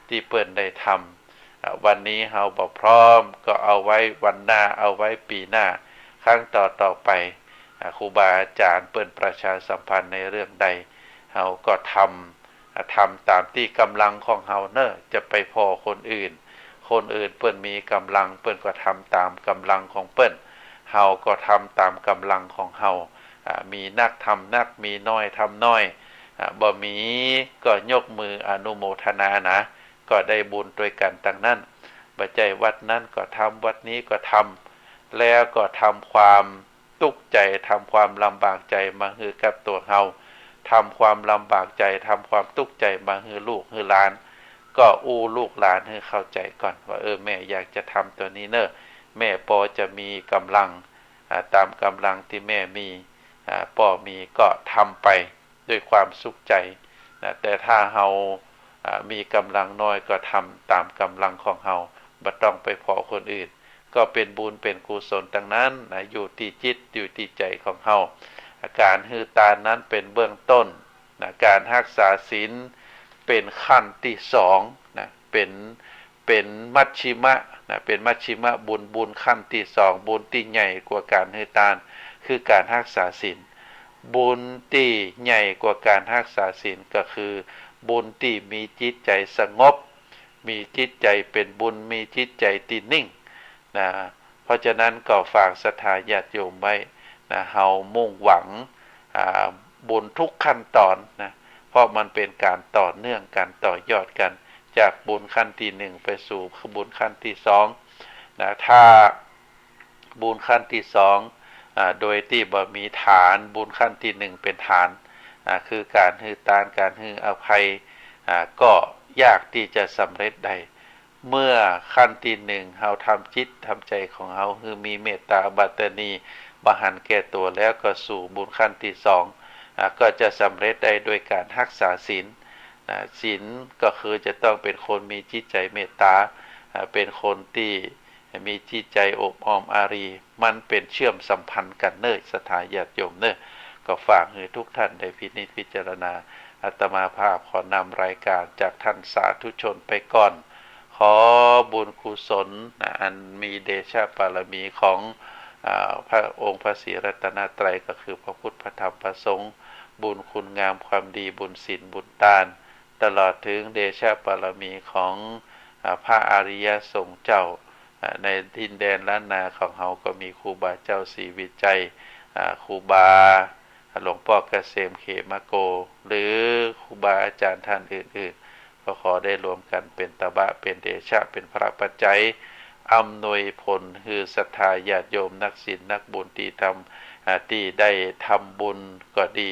S3: ที่เปิ้นได้ทำวันนี้เฮาบ่พร้อมก็เอาไว้วันหน้าเอาไว้ปีหน้าครั้งต่อไปครูบาอาจารย์เปิ้นประชาสัมพันธ์ในเรื่องใดเฮาก็ทำตามที่กำลังของเฮาเนอะจะไปพอคนอื่นเปิ้นมีกำลังเปิ้นก็ทำตามกำลังของเปิ้นเฮาก็ทำตามกำลังของเฮามีนักทำนักมีน้อยทำน้อยบ่มีก็ยกมืออนุโมทนานะก็ได้บุญด้วยกันทั้งนั้นบ่ใจวัดนั้นก็ทำวัดนี้ก็ทำแล้วก็ทำความทุกข์ใจทำความลำบากใจมาให้กับตัวเฮาทำความลำบากใจทำความทุกข์ใจมาให้ลูกให้หลานก็อู้ลูกหลานให้เข้าใจก่อนว่าแม่อยากจะทำตัวนี้เนอะแม่พอจะมีกำลังตามกำลังที่แม่มีพ่อมีก็ทำไปด้วยความสุขใจแต่ถ้าเฮามีกำลังน้อยก็ทำตามกำลังของเฮาบ่ต้องไปพอคนอื่นก็เป็นบุญเป็นกุศลทั้งนั้นอยู่ที่จิตอยู่ที่ใจของเฮาการฮือตานั้นเป็นเบื้องต้นการรักษาศีลเป็นขั้นที่สองเป็นมัชชิมะเป็นมัชชิมะบุญขั้นที่สองบุญที่ใหญ่กว่าการฮือตานคือการรักษาศีลบุญที่ใหญ่กว่าการรักษาศีลก็คือบุญที่มีจิตใจสงบมีจิตใจเป็นบุญมีจิตใจที่นิ่งเพราะฉะนั้นก็ฝากศรัทธาญาติโยมไว้เฮามุ่งหวังบุญทุกขั้นตอนเพราะมันเป็นการต่อเนื่องกันต่อยอดกันจากบุญขั้นที่หนึ่งไปสู่บุญขั้นที่สองถ้าบุญขั้นที่สองโดยที่บ่มีฐานบุญขั้นที่หนึ่งเป็นฐานคือการให้ทานการให้อภัยก็ยากที่จะสำเร็จได้เมื่อขั้นที่หนึ่งเฮาทำจิตทำใจของเฮาคือมีเมตตาบัตนีบหันแก่ตัวแล้วก็สู่บุญขั้นที่สองก็จะสำเร็จได้โดยการรักษาศีลศีลก็คือจะต้องเป็นคนมีจิตใจเมตตาเป็นคนที่มีจิตใจอบอ้อมอารีมันเป็นเชื่อมสัมพันธ์กันเนิ่นศรัทธาญาติโยมเนิ่นก็ฝากให้ทุกท่านได้พินิจพิจารณาอาตมาภาพขอนำรายการจากท่านสาธุชนไปก่อนขอบุญกุศลอันมีเดชะบารมีของพระองค์พระศรีรัตนตรัยก็คือพระพุทธพระธรรมพระสงฆ์บุญคุณงามความดีบุญศีลบุญทานตลอดถึงเดชะบารมีของพระอริยสงฆ์เจ้าในดินแดนล้านนาของเฮาก็มีครูบาเจ้าศรีวิจัยครูบาหลวงพ่อเกษมเขมโกหรือครูบาอาจารย์ท่านอื่นๆก็ขอได้รวมกันเป็นตบะเป็นเดชะเป็นพระปัจจัยอำนวยผลคือศรัทธาญาติโยมนักศีลนักบุญที่ที่ได้ทำบุญก็ดี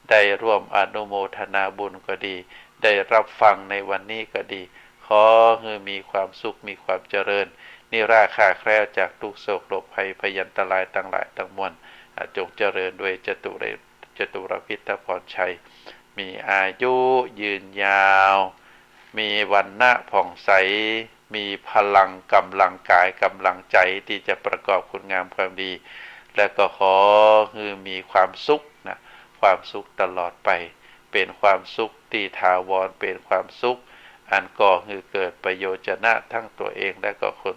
S3: ได้ร่วมอนุโมทนาบุญก็ดีได้รับฟังในวันนี้ก็ดีขอให้มีความสุขมีความเจริญนิราคาแคล้วจากทุกโศกโรคภัยพยันตรายทั้งหลายทั้งมวลจงเจริญด้วยจตุรพิทพรชัยมีอายุยืนยาวมีวรรณะผ่องใสมีพลังกำลังกายกำลังใจที่จะประกอบคุณงามความดีและก็ขอให้มีความสุขความสุขตลอดไปเป็นความสุขที่ถาวรเป็นความสุขอันก่อให้เกิดประโยชน์นะทั้งตัวเองและก็คน